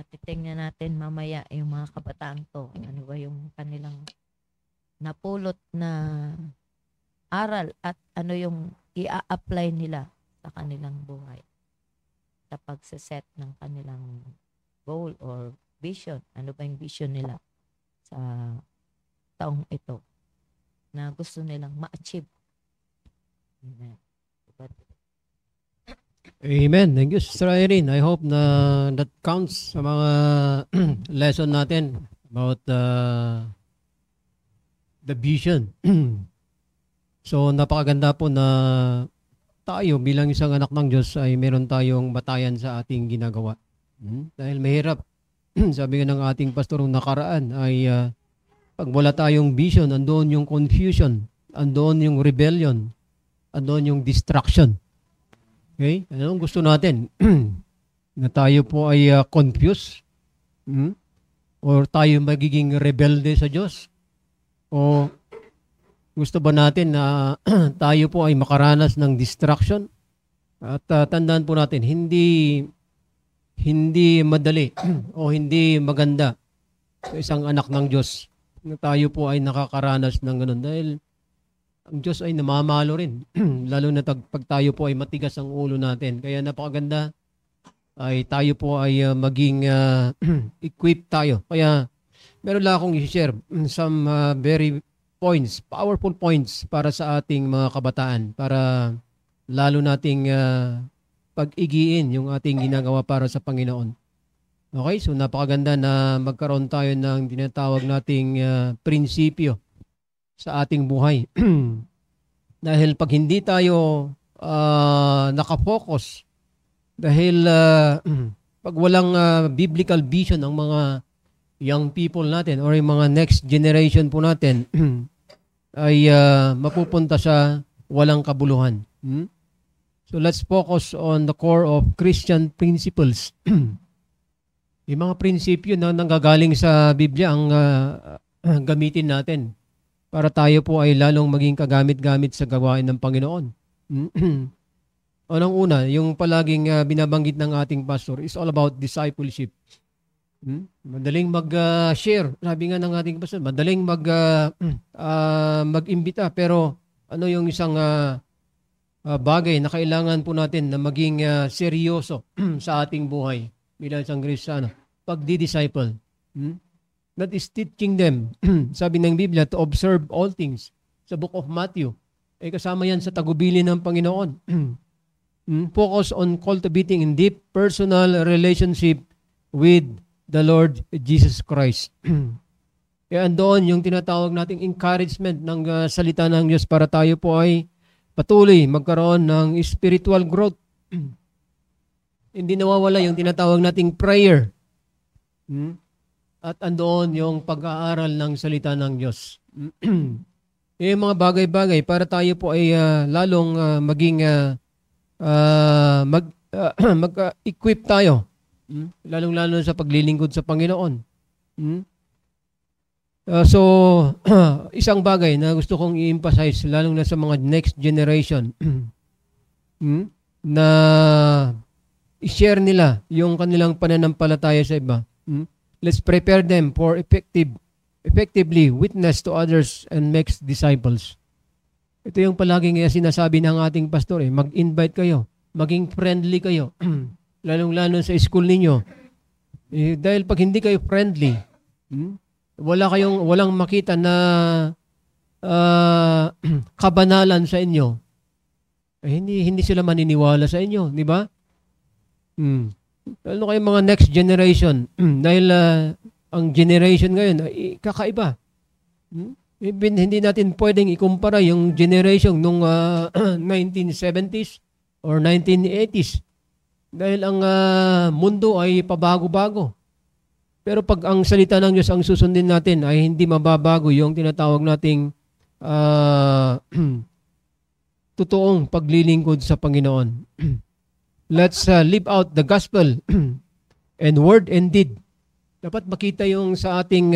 Titingnan natin mamaya yung mga kabataan to. Ano ba yung kanilang napulot na aral at ano yung i-apply nila sa kanilang buhay sa pagsaset ng kanilang goal or vision. Ano ba yung vision nila sa taong ito na gusto nilang ma-achieve. Amen. Amen. Thank you, Sister Irene. I hope na that counts sa mga lesson natin about the vision. So, napakaganda po na tayo bilang isang anak ng Diyos ay meron tayong batayan sa ating ginagawa. Dahil mahirap. Sabi nga ng ating pastor nung nakaraan ay pag wala tayong vision, andoon yung confusion, andoon yung rebellion, andoon yung distraction. Okay? Anong gusto natin? Na tayo po ay confused? Or tayo magiging rebelde sa Diyos? O gusto ba natin na tayo po ay makaranas ng distraction? At tandaan po natin, hindi madali o hindi maganda sa isang anak ng Diyos na tayo po ay nakakaranas ng ganun. Dahil ang Diyos ay namamalo rin. Lalo na pag tayo po ay matigas ang ulo natin. Kaya napakaganda ay tayo po ay maging equipped tayo. Kaya meron lang akong i-share some very points, powerful points para sa ating mga kabataan. Para lalo nating pag-igiin yung ating ginagawa para sa Panginoon. Okay, so napakaganda na magkaroon tayo ng tinatawag nating prinsipyo sa ating buhay. Dahil pag hindi tayo nakafocus, dahil pag walang biblical vision ang mga young people natin or yung mga next generation po natin, ay mapupunta sa walang kabuluhan. So let's focus on the core of Christian principles. Yung mga prinsipyo na nanggagaling sa Biblia ang gamitin natin para tayo po ay lalong maging kagamit-gamit sa gawain ng Panginoon. Unang-una, yung palaging binabanggit ng ating pastor is all about discipleship. Madaling mag-share. Sabi nga ng ating pastor, madaling mag-imbita. Pero ano yung isang bagay na kailangan po natin na maging seryoso sa ating buhay bilang isang Kristiyano? Pagdi-disciple. That is teaching them. Sabi ng Biblia, to observe all things. Sa book of Matthew. Kasama yan sa tagubilin ng Panginoon. Focus on cultivating in deep personal relationship with the Lord Jesus Christ. Kaya andoon yung tinatawag nating encouragement ng salita ng Diyos para tayo po ay patuloy magkaroon ng spiritual growth. Hindi nawawala yung tinatawag nating prayer. At andoon yung pag-aaral ng salita ng Diyos. Yung mga bagay-bagay para tayo po ay lalong maging mag-equip tayo. Lalong-lalo sa paglilingkod sa Panginoon. So, isang bagay na gusto kong i-emphasize, lalong na sa mga next generation, na i-share nila yung kanilang pananampalataya sa iba. Let's prepare them for effectively witness to others and make disciples. Ito yung palaging sinasabi ng ating pastor, mag-invite kayo, maging friendly kayo, lalong-lalo sa school ninyo. Dahil pag hindi kayo friendly, walang makita na kabanalan sa inyo, hindi sila maniniwala sa inyo, di ba? Lalo kayo mga next generation, dahil ang generation ngayon ay kakaiba. Hindi natin pwedeng ikumpara yung generation nung 1970s or 1980s. Dahil ang mundo ay pabago-bago. Pero pag ang salita ng Diyos ang susundin natin ay hindi mababago yung tinatawag nating totoong paglilingkod sa Panginoon. let's live out the gospel and word and deed. Dapat makita yung sa ating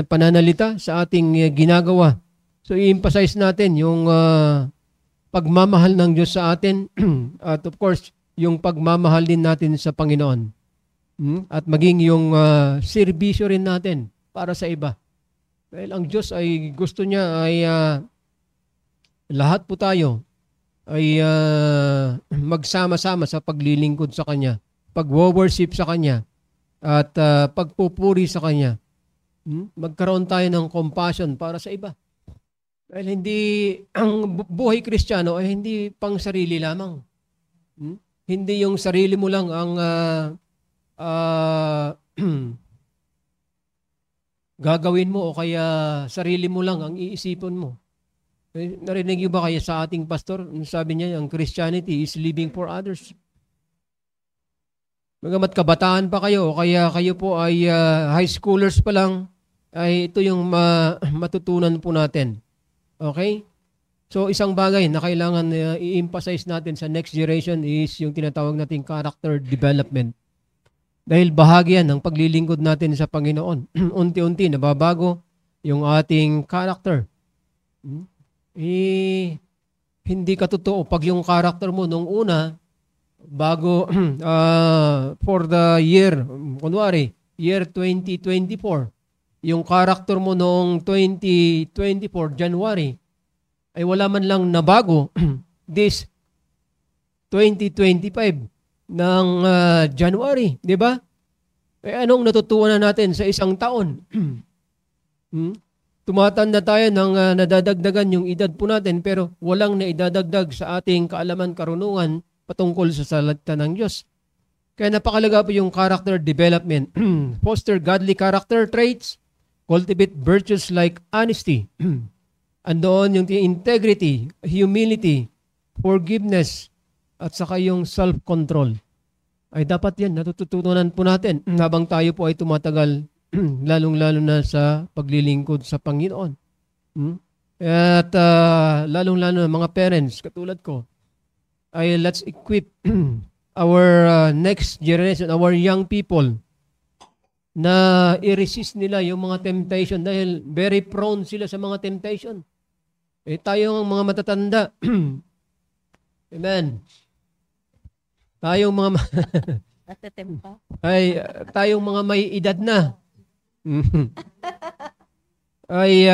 pananalita, sa ating ginagawa. So, i-emphasize natin yung pagmamahal ng Diyos sa atin at of course, yung pagmamahal din natin sa Panginoon. At maging yung serbisyo rin natin para sa iba. Dahil ang Diyos ay gusto niya ay lahat po tayo ay magsama-sama sa paglilingkod sa Kanya, pag-worship sa Kanya, at pagpupuri sa Kanya. Magkaroon tayo ng compassion para sa iba. Dahil hindi, ang buhay Kristiyano ay hindi pang sarili lamang. Hindi yung sarili mo lang ang gagawin mo o kaya sarili mo lang ang iisipin mo. Narinig niyo ba kaya sa ating pastor? Sabi niya, ang Christianity is living for others. Magamat kabataan pa kayo o kaya kayo po ay high schoolers pa lang, ay ito yung matutunan po natin. Okay? So isang bagay na kailangan i-emphasize natin sa next generation is yung tinatawag nating character development. Dahil bahagi yan ng paglilingkod natin sa Panginoon. Unti-unti nababago yung ating character. Hindi katotoo pag yung character mo nung una, bago for the year, kunwari, year 2024, yung character mo noong 2024, January, ay wala man lang nabago this 2025 ng January, di ba? Eh anong natutunan natin sa isang taon? Tumatanda tayo ng nadadagdagan yung edad po natin pero walang naidadagdag sa ating kaalaman, karunungan patungkol sa salita ng Diyos. Kaya napakalaga po yung character development. Foster godly character traits, cultivate virtues like honesty, andoon yung integrity, humility, forgiveness, at saka yung self-control. Ay dapat yan, natututunan po natin habang tayo po ay tumatagal, lalong-lalo na sa paglilingkod sa Panginoon. At lalong-lalo na mga parents, katulad ko, ay let's equip our next generation, our young people, na i-resist nila yung mga temptation dahil very prone sila sa mga temptation. Eh tayo ang mga matatanda. Amen. Tayong mga ay tayong mga may edad na. Ay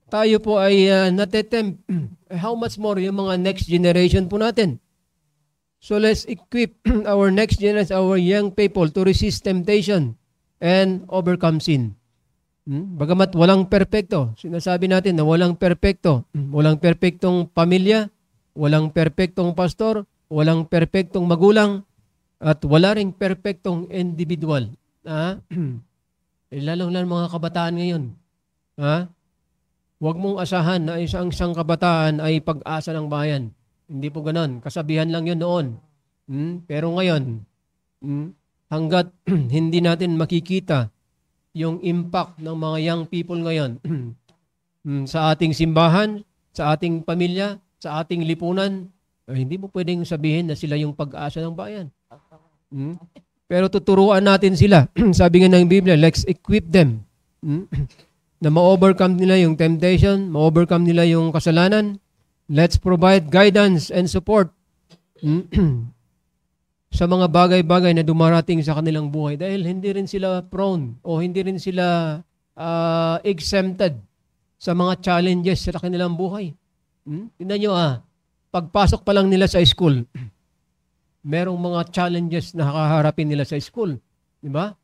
tayo po ay natetempt. How much more yung mga next generation po natin? So let's equip our next generation, our young people to resist temptation and overcome sin. Bagamat walang perpekto, sinasabi natin na walang perpekto. Walang perpektong pamilya, walang perpektong pastor, walang perpektong magulang, at wala ring perpektong individual. Lalong-lalo mga kabataan ngayon. Huwag mong asahan na isang kabataan ay pag-asa ng bayan. Hindi po ganon. Kasabihan lang yun noon. Pero ngayon, hanggat hindi natin makikita yung impact ng mga young people ngayon sa ating simbahan, sa ating pamilya, sa ating lipunan, hindi mo pwedeng sabihin na sila yung pag-asa ng bayan. Pero tuturuan natin sila. Sabi nga ng Biblia, let's equip them na ma-overcome nila yung temptation, ma-overcome nila yung kasalanan. Let's provide guidance and support sa mga bagay-bagay na dumarating sa kanilang buhay dahil hindi rin sila prone o hindi rin sila exempted sa mga challenges sa kanilang buhay. Tingnan nyo pagpasok pa lang nila sa school, merong mga challenges na kakaharapin nila sa school. Di ba?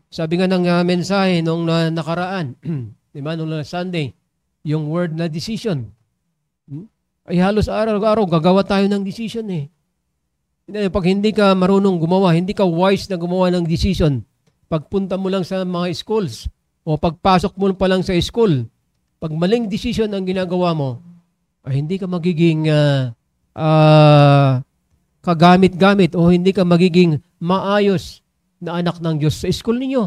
Sabi nga ng mensahe nung nakaraan, di ba, nung Sunday, yung word na decision. Ay halos araw-araw gagawa tayo ng decision eh. Pag hindi ka marunong gumawa, hindi ka wise na gumawa ng decision, pagpunta mo lang sa mga schools o pagpasok mo pa lang sa school, pag maling decision ang ginagawa mo, ay hindi ka magiging kagamit-gamit o hindi ka magiging maayos na anak ng Diyos sa school ninyo.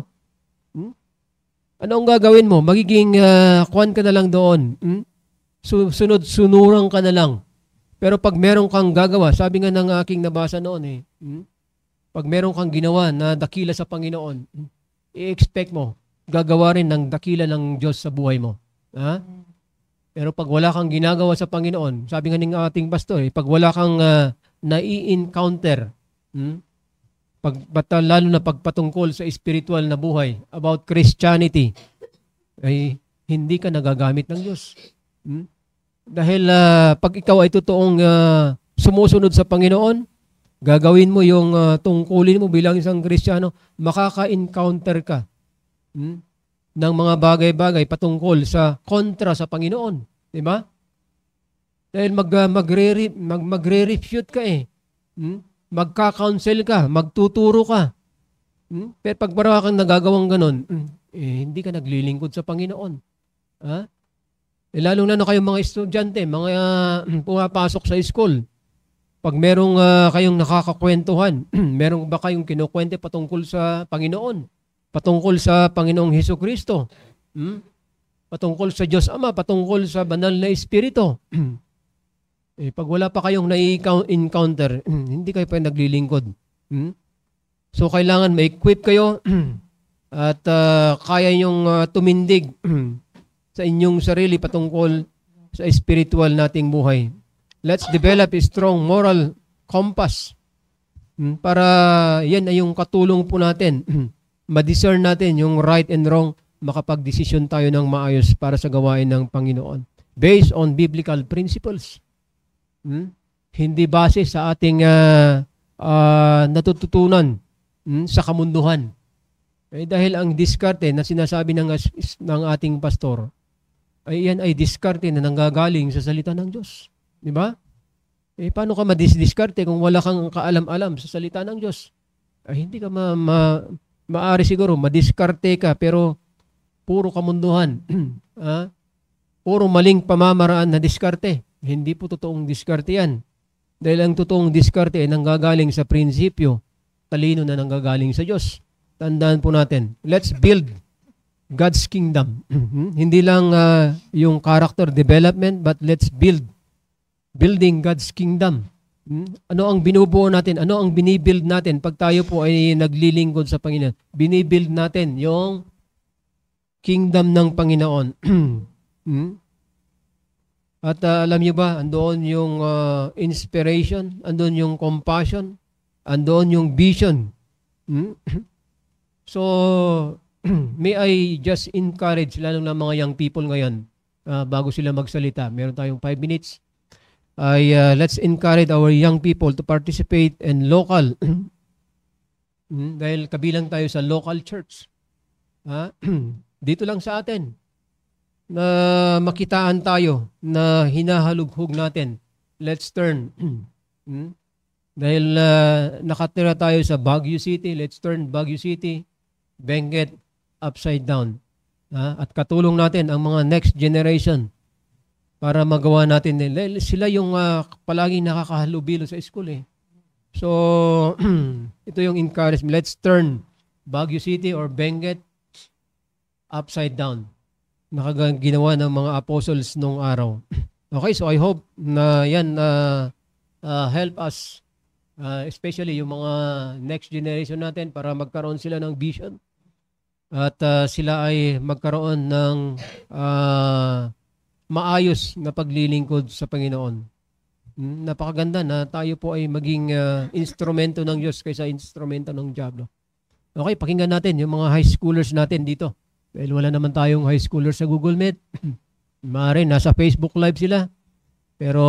Ano ang gagawin mo? Magiging kuwan ka na lang doon. Sunod-sunurang ka na lang. Pero pag meron kang gagawa, sabi nga ng aking nabasa noon pag meron kang ginawa na dakila sa Panginoon, i-expect mo, gagawa rin ng dakila ng Diyos sa buhay mo. Ha? Pero pag wala kang ginagawa sa Panginoon, sabi nga ng ating pastor, pag wala kang nai-encounter, lalo na pagpatungkol sa spiritual na buhay, about Christianity, ay hindi ka nagagamit ng Diyos. Dahil pag ikaw ay totoong sumusunod sa Panginoon, gagawin mo yung tungkulin mo bilang isang Kristiyano, makaka-encounter ka ng mga bagay-bagay patungkol sa kontra sa Panginoon. Diba? Dahil magre-refute ka magka-counsel ka, magtuturo ka. Pero pag marami kang nagagawang ganon, hindi ka naglilingkod sa Panginoon. Ha? Lalo na kayong mga estudyante, mga pumapasok sa school. Pag merong kayong nakakakwentuhan, merong ba kayong kinukwente patungkol sa Panginoon? Patungkol sa Panginoong Hesukristo? Patungkol sa Diyos Ama? Patungkol sa banal na Espiritu? Pag wala pa kayong na-encounter, hindi kayo pa naglilingkod. So, kailangan ma-equip kayo at kaya nyong tumindig sa inyong sarili patungkol sa spiritual nating buhay. Let's develop a strong moral compass para yan ay yung katulong po natin. Ma-discern natin yung right and wrong, makapag-desisyon tayo ng maayos para sa gawain ng Panginoon. Based on biblical principles. Hindi base sa ating natututunan sa kamunduhan. Dahil ang diskarte na sinasabi ng ating pastor, ay yan ay diskarte na nanggagaling sa salita ng Diyos. Di ba? Paano ka madisdiskarte kung wala kang kaalam-alam sa salita ng Diyos? Hindi ka maaari siguro, madiskarte ka, pero puro kamunduhan. Puro maling pamamaraan na diskarte. Hindi po totoong diskarte yan. Dahil ang totoong diskarte ay nanggagaling sa prinsipyo, talino na nanggagaling sa Diyos. Tandaan po natin, let's build God's kingdom. Hindi lang yung character development, but let's building God's kingdom. Ano ang binubuo natin? Ano ang binibuild natin pag tayo po ay naglilingkod sa Panginoon? Binibuild natin yung kingdom ng Panginoon. At alam niyo ba, andoon yung inspiration, andoon yung compassion, andoon yung vision. So, may I just encourage, lalo na mga young people ngayon, bago sila magsalita, meron tayong 5 minutes, let's encourage our young people to participate in local, dahil kabilang tayo sa local church. Dito lang sa atin, na makitaan tayo na hinahalughog natin. Let's turn. Dahil nakatira tayo sa Baguio City, let's turn Baguio City, Benguet, upside down. At katulong natin ang mga next generation para magawa natin. Sila yung palaging nakakahalubilo sa school. So, ito yung encouragement. Let's turn Baguio City or Benguet upside down. Nakaginawa ng mga apostles nung araw. Okay, so I hope na yan help us, especially yung mga next generation natin para magkaroon sila ng vision at sila ay magkaroon ng maayos na paglilingkod sa Panginoon. Napakaganda na tayo po ay maging instrumento ng Diyos kaysa instrumento ng diablo. Okay, pakinggan natin yung mga high schoolers natin dito. Dahil wala naman tayong high schoolers sa Google Meet. Maaari, nasa Facebook Live sila. Pero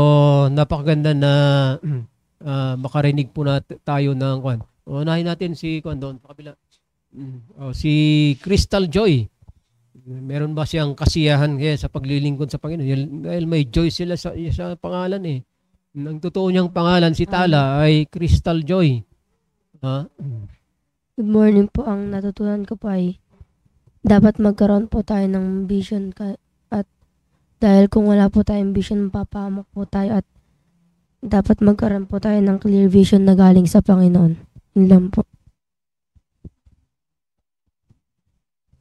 napakaganda na makarinig po tayo ng kwan. Unahin natin si kwan doon sa kabila. Si Crystal Joy. Meron ba siyang kasiyahan sa paglilingkod sa Panginoon? Dahil may joy sila sa pangalan Ang totoo niyang pangalan, si Tala, ay Crystal Joy. Good morning po. Ang natutunan ko po ay dapat magkaroon po tayo ng vision at dahil kung wala po tayong vision, mapapahamak po tayo at dapat magkaroon po tayo ng clear vision na galing sa Panginoon. Yun lang po.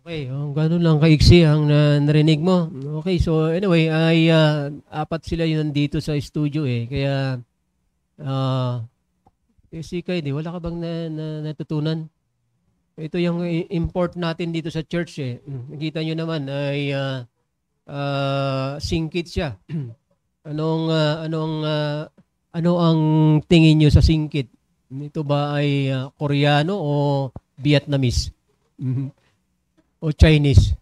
Okay, ganun lang kaiksi ang narinig mo. Okay, so anyway, ay apat sila yun nandito sa studio eh. Kaya, si Kay, wala ka bang natutunan? Ito yung import natin dito sa church eh. Nakita nyo naman ay singkit siya. Ano ang tingin nyo sa singkit? Ito ba ay Koreano o Vietnamese? O Chinese.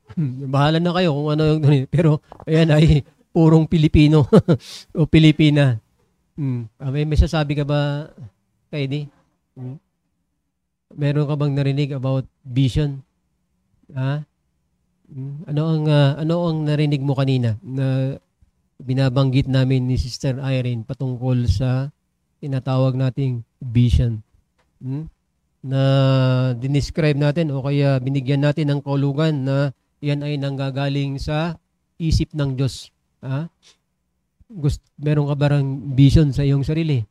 Bahala na kayo kung ano yung... Pero ayan ay purong Pilipino o Pilipina. May sasabi ka ba, Kaidi? Meron ka bang narinig about vision? Ha? Ano ang narinig mo kanina na binabanggit namin ni Sister Irene patungkol sa tinatawag nating vision? Na dinescribe natin o kaya binigyan natin ng kaulugan na yan ay nanggagaling sa isip ng Diyos. Ha? Meron ka barang vision sa iyong sarili?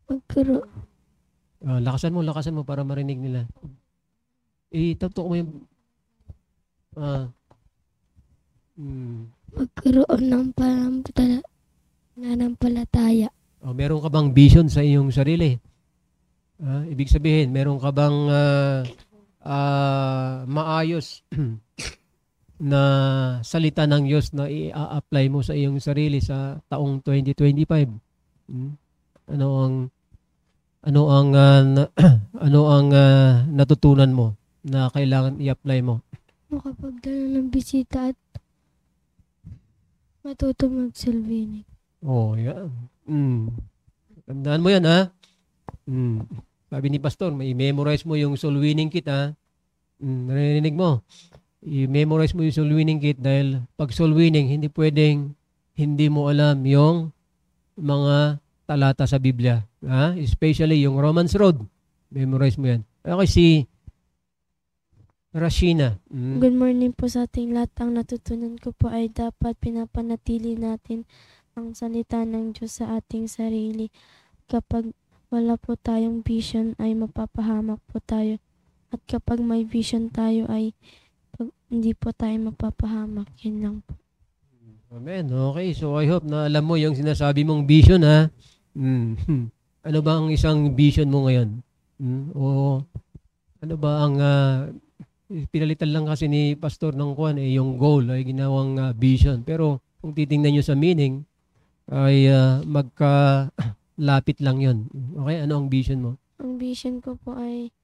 Magkaroon. Lakasan mo para marinig nila. Itutok mo yung... Magkaroon ng pananampalataya. Meron ka bang vision sa iyong sarili? Ibig sabihin, meron ka bang maayos na salita ng Diyos na i-apply mo sa iyong sarili sa taong 2025? Ano ang natutunan mo na kailangan i-apply mo? Makapagdala ng bisita at matuto mag-silvinig. Yan. Tandaan mo yan, ha? Sabi ni Pastor, may memorize mo yung soul winning kit, ha? Narinig mo? I-memorize mo yung soul winning kit dahil pag soul winning, hindi pwedeng hindi mo alam yung mga talata sa Biblia. Especially yung Romans Road. Memorize mo yan. Okay, si Rashina. Good morning po sa ating lahat. Ang natutunan ko po ay dapat pinapanatili natin ang salita ng Diyos sa ating sarili. Kapag wala po tayong vision ay mapapahamak po tayo. At kapag may vision tayo ay hindi po tayo mapapahamak. Yan lang po. Amen. Okay. So I hope na alam mo yung sinasabi mong vision, ha? Ano ba ang isang vision mo ngayon? O ano ba ang pinalitan lang kasi ni Pastor ng Juan yung goal ay ginawang vision. Pero kung titingnan nyo sa meaning ay magkalapit lang yon. Okay? Ano ang vision mo? Ang vision ko po ay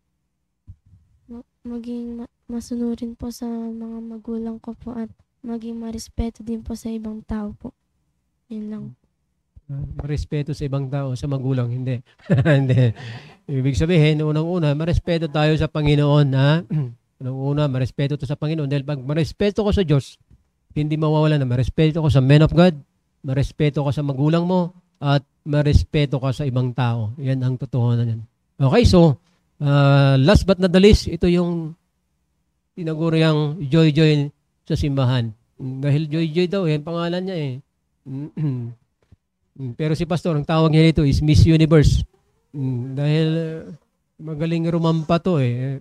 maging masunurin po sa mga magulang ko po at maging marespeto din po sa ibang tao po. Yun lang. Marespeto sa ibang tao, sa magulang, hindi. Hindi. Ibig sabihin, unang-una, marespeto tayo sa Panginoon, ha? Unang-una, marespeto to sa Panginoon. Dahil pag marespeto ko sa Diyos, hindi mawawala na marespeto ko sa men of God, marespeto ka sa magulang mo, at marespeto ka sa ibang tao. Yan ang totohanan yan. Okay, so, last but not the least, ito yung tinaguriang joy-joy sa simbahan. Dahil joy-joy daw, yan pangalan niya eh. Pero si Pastor, ang tawag niya nito is Miss Universe. Dahil magaling rumampa to eh.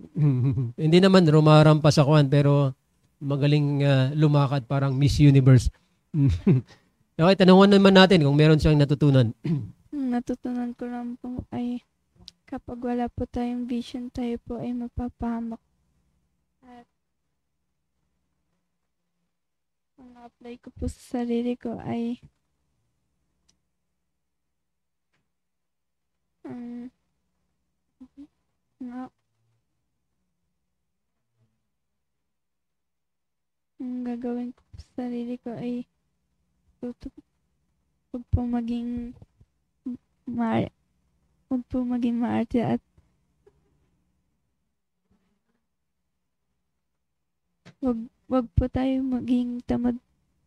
Hindi naman rumarampa sa kwan, pero magaling lumakad parang Miss Universe. Okay, tanungan naman natin kung meron siyang natutunan. Natutunan ko lang po ay kapag wala po tayong vision, tayo po ay mapapahamak. At ang apply ko po sa sarili ko ay ang gagawin ko sa sarili ko ay huwag po maging maarte at wag po tayo maging tamad,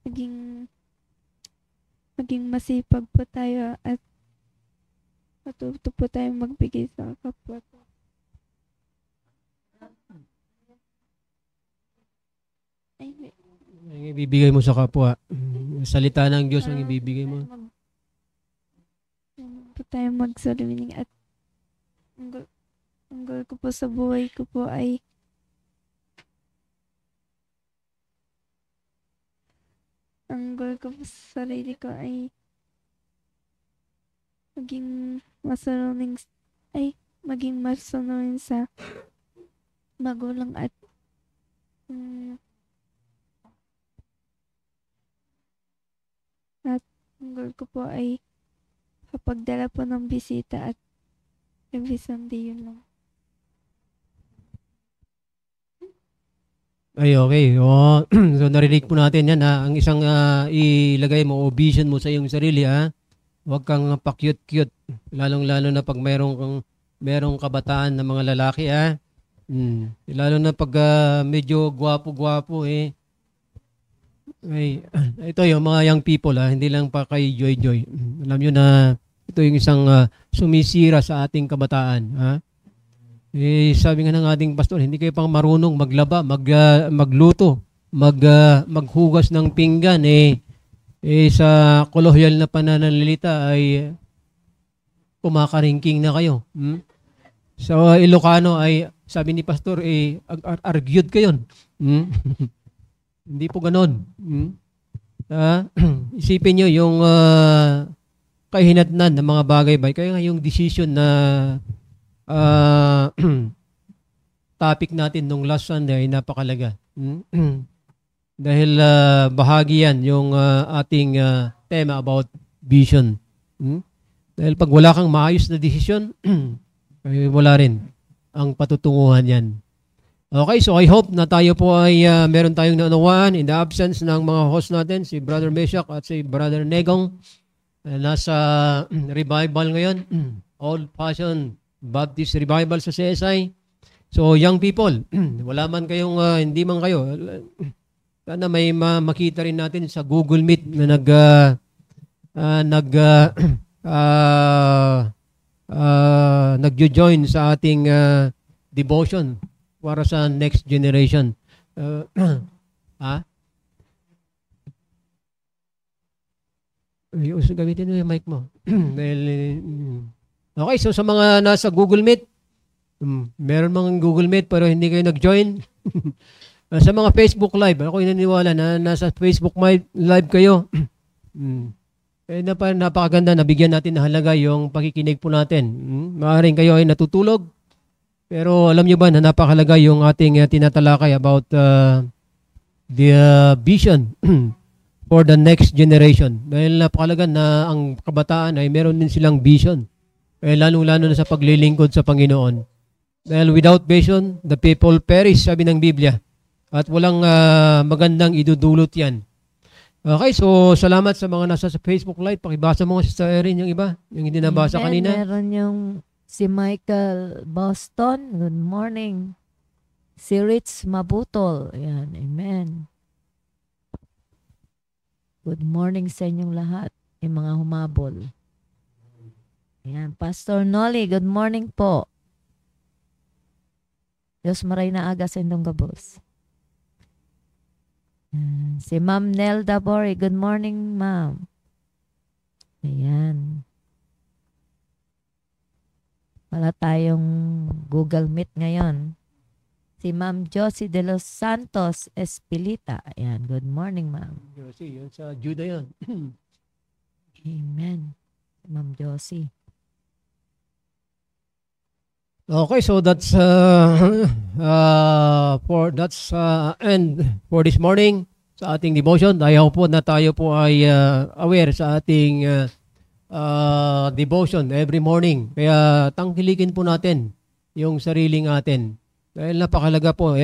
maging masipag po tayo at matuto po tayo magbigay sa kapwa po. Ang ibibigay mo sa kapwa. Salita ng Diyos ang ibibigay mo. Po tayo mag-salimining at ang goal ko po sa buhay ko po ay goal ko po sa sarili ko ay maging masunod sa magulang at ang goal ko po ay kapagdala po ng bisita at every Sunday yun lang. Ay, okay. Oh, so narinig po natin yan ha. Ang isang ilagay mo o vision mo sa iyong sarili ha. Huwag kang pa-cute-cute. Lalong-lalo na pag merong kabataan na mga lalaki ha. Lalo na pag medyo gwapo-gwapo eh. Ay, ito yung mga young people ha. Hindi lang pa kay Joy-Joy. Alam nyo na ito yung isang sumisira sa ating kabataan ha. Eh, sabi nga ng ating pastor, hindi kayo pang marunong maglaba, magluto, maghugas ng pinggan. Sa kolohyal na pananalita ay kumakaringking na kayo. Sa Ilocano ay, sabi ni pastor, argued kayo. Hindi po ganon. Isipin nyo yung kahinatnan ng mga bagay-bagay. Kaya nga yung decision na topic natin nung last Sunday ay napakalaga. Dahil bahagi yan yung ating tema about vision. Dahil pag wala kang maayos na desisyon, ay wala rin ang patutunguhan yan. Okay, so I hope na tayo po ay meron tayong naunawaan in the absence ng mga host natin, si Brother Meshach at si Brother Negong. Nasa revival ngayon, Old Passion Baptist Revival sa CSI. So, young people, wala man kayong, hindi man kayo, sana may makita rin natin sa Google Meet na nag-join sa ating devotion para sa next generation. Gamitin mo yung mic mo. Okay, so sa mga nasa Google Meet, meron mga Google Meet pero hindi kayo nag-join. Sa mga Facebook Live, ako naniniwala na nasa Facebook Live kayo. Napakaganda, nabigyan natin na halaga yung pakikinig po natin. Maaaring kayo ay natutulog, pero alam nyo ba na napakalaga yung ating tinatalakay about the vision for the next generation. Dahil napakalaga na ang kabataan ay meron din silang vision. Lalong-lalo na sa paglilingkod sa Panginoon. Dahil without vision, the people perish, sabi ng Biblia. At walang magandang idudulot yan. Okay, so salamat sa mga nasa sa Facebook Live. Pakibasa mo sa Erin yung iba, yung hindi nabasa kanina. Meron yung si Michael Boston. Good morning. Si Rich Mabutol. Ayan, amen. Good morning sa inyong lahat, yung mga humabol. Ayan, Pastor Nolly, good morning po. Diyos maray na aga sa indong gabos. Si Ma'am Nelda Bori, good morning, Ma'am. Ayan. Wala tayong Google Meet ngayon. Si Ma'am Josie de los Santos Espilita. Ayan, good morning, Ma'am. Josie, yun sa Judah yun. Amen. Ma'am Josie. Okay, so that's end for this morning sa ating devotion. Dahil po na tayo po ay aware sa ating devotion every morning. Kaya tangkilikin po natin yung sariling atin. Dahil napakalaga po,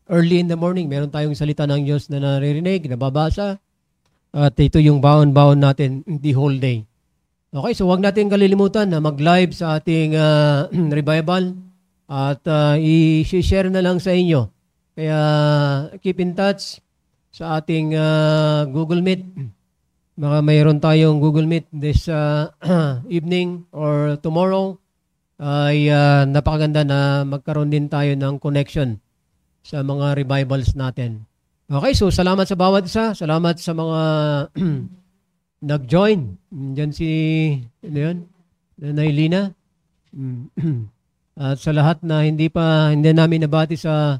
early in the morning, meron tayong salita ng Diyos na naririnig, nababasa. At ito yung baon-baon natin the whole day. Okay, so huwag natin kalilimutan na mag-live sa ating revival at i-share na lang sa inyo. Kaya keep in touch sa ating Google Meet. Baka mayroon tayong Google Meet this evening or tomorrow. Ay napakaganda na magkaroon din tayo ng connection sa mga revivals natin. Okay, so salamat sa bawat isa. Salamat sa mga nag-join. Diyan si Nanay Lina. At sa lahat na hindi namin nabati sa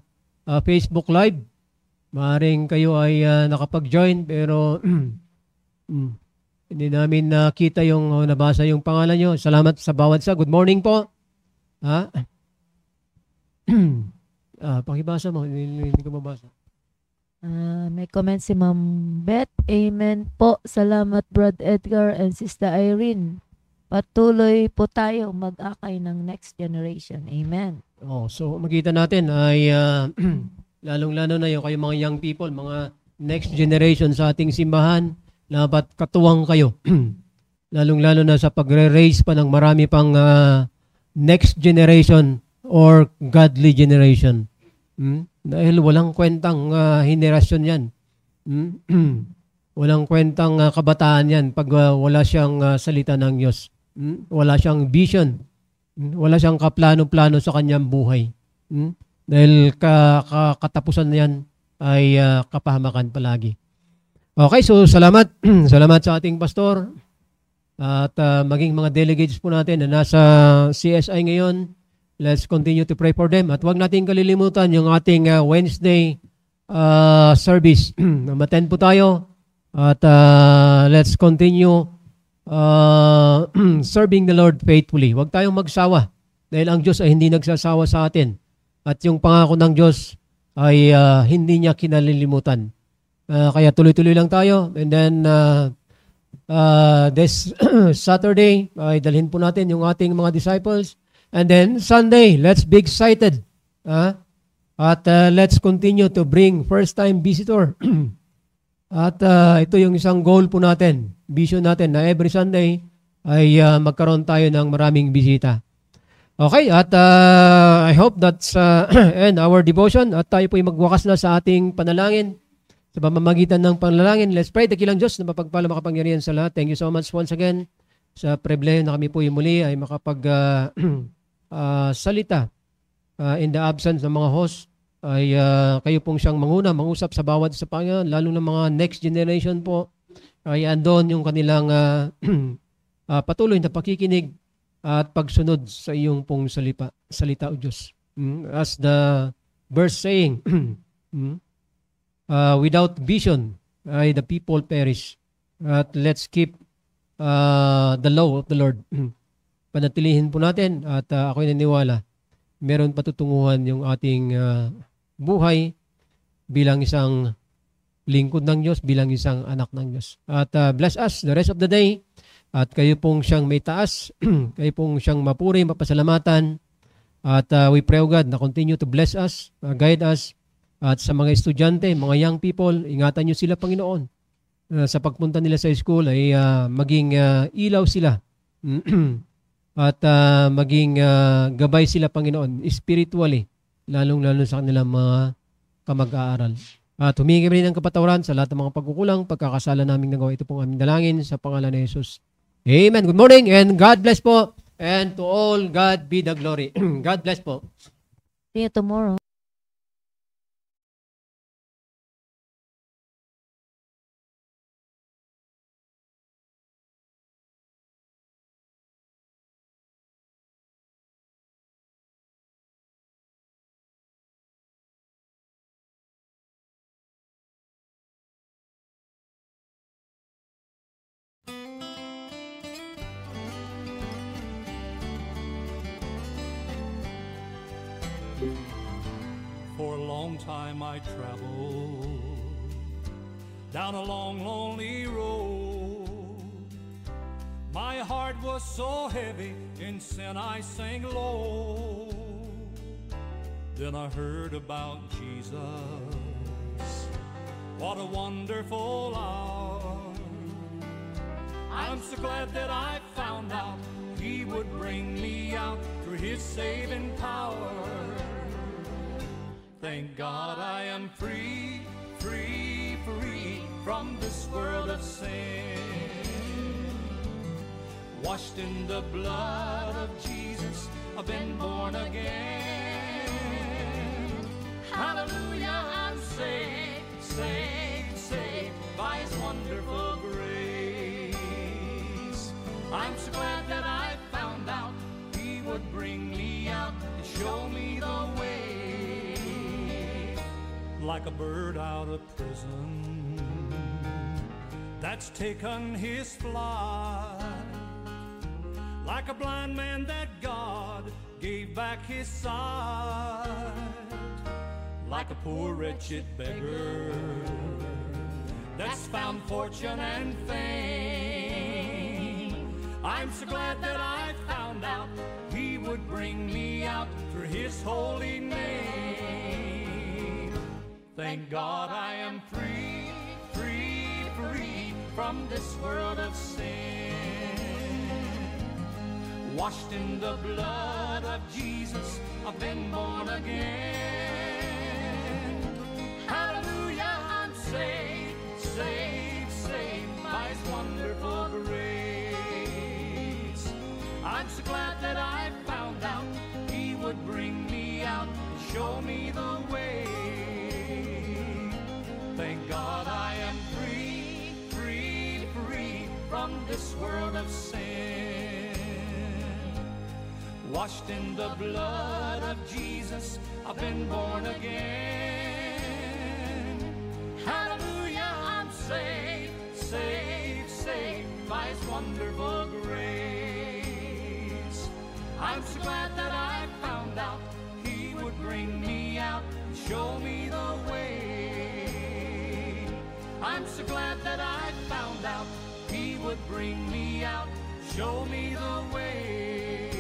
Facebook Live. Maaring kayo ay nakapag-join pero hindi namin nakita yung nabasa yung pangalan nyo. Salamat sa bawat isa. Good morning po. Ha? Pakibasa mo. Hindi ko mabasa. May comment si Ma'am Beth. Amen po. Salamat Brad Edgar and Sister Irene. Patuloy po tayo mag-akay ng next generation. Amen. So makita natin ay lalong-lalo na yung kayo mga young people, mga next generation sa ating simbahan, dapat katuwang kayo. Lalong-lalo na sa pagre-raise pa ng marami pang next generation or godly generation. Dahil walang kwentang henerasyon yan. Walang kwentang kabataan yan pag wala siyang salita ng Diyos. Wala siyang vision. Wala siyang kaplano-plano sa kanyang buhay. Dahil katapusan na yan ay kapahamakan palagi. Okay, so salamat. Salamat sa ating pastor at maging mga delegates po natin na nasa CSI ngayon. Let's continue to pray for them. At huwag natin kalilimutan yung ating Wednesday service. Maten po tayo at let's continue serving the Lord faithfully. Huwag tayong magsawa dahil ang Diyos ay hindi nagsasawa sa atin. At yung pangako ng Diyos ay hindi niya kinalilimutan. Kaya tuloy-tuloy lang tayo. And then this Saturday ay dalhin po natin yung ating mga disciples. And then Sunday, let's be excited. At let's continue to bring first-time visitor. At ito yung isang goal po natin, vision natin na every Sunday ay magkaroon tayo ng maraming bisita. Okay, at I hope that's end our devotion at tayo po ay magwakas na sa ating panalangin. Sa pamamagitan ng panalangin, let's pray. Dakilang Diyos na mapagpala makapangyarihan sa lahat. Thank you so much once again sa pribilehiyo na kami po yung muli ay makapag salita in the absence ng mga host. Ay kayo pong siyang mangusap sa bawat sa Panginoon, lalo ng mga next generation po. Ay andon yung kanilang patuloy na pakikinig at pagsunod sa iyong pong salita o Diyos. As the verse saying, without vision, ay the people perish. At let's keep the law of the Lord. Panatilihin po natin at ako'y naniniwala, meron patutunguhan yung ating buhay bilang isang lingkod ng Diyos, bilang isang anak ng Diyos. At bless us the rest of the day. At kayo pong siyang may taas, kayo pong siyang mapuri, mapasalamatan. At we pray, O God, na continue to bless us, guide us. At sa mga estudyante, mga young people, ingatan niyo sila, Panginoon. Sa pagpunta nila sa school ay maging ilaw sila. At maging gabay sila, Panginoon, spiritually, lalong-lalo sa kanilang mga kamag-aaral. At humingi rin ng kapatawaran sa lahat ng mga pagkukulang, pagkakasala naming nagawa. Ito pong aming dalangin sa pangalan ni Jesus. Amen. Good morning and God bless po. And to all, God be the glory. God bless po. See you tomorrow. For a long time I traveled down a long, lonely road. My heart was so heavy, in sin I sank low. Then I heard about Jesus. What a wonderful hour. I'm so glad that I found out He would bring me out through His saving power. Thank God I am free, free, free from this world of sin. Washed in the blood of Jesus, I've been born again. Hallelujah, I'm saved, saved, saved by His wonderful grace. I'm so glad that I found out He would bring me out and show me the way. like a bird out of prison that's taken his flight, like a blind man that God gave back his sight, like a poor wretched beggar that's found fortune and fame. I'm so glad that I found out he would bring me out for his holy name. Thank God I am free, free, free from this world of sin. Washed in the blood of Jesus, I've been born again. Hallelujah, I'm saved, saved, saved by his wonderful grace. I'm so glad that I found out he would bring me out and show me the way. Thank God I am free, free, free from this world of sin. Washed in the blood of Jesus, I've been born again. Hallelujah, I'm saved, saved, saved by his wonderful grace. I'm so glad that I found out he would bring me out and show me the way. I'm so glad that I found out he would bring me out, show me the way.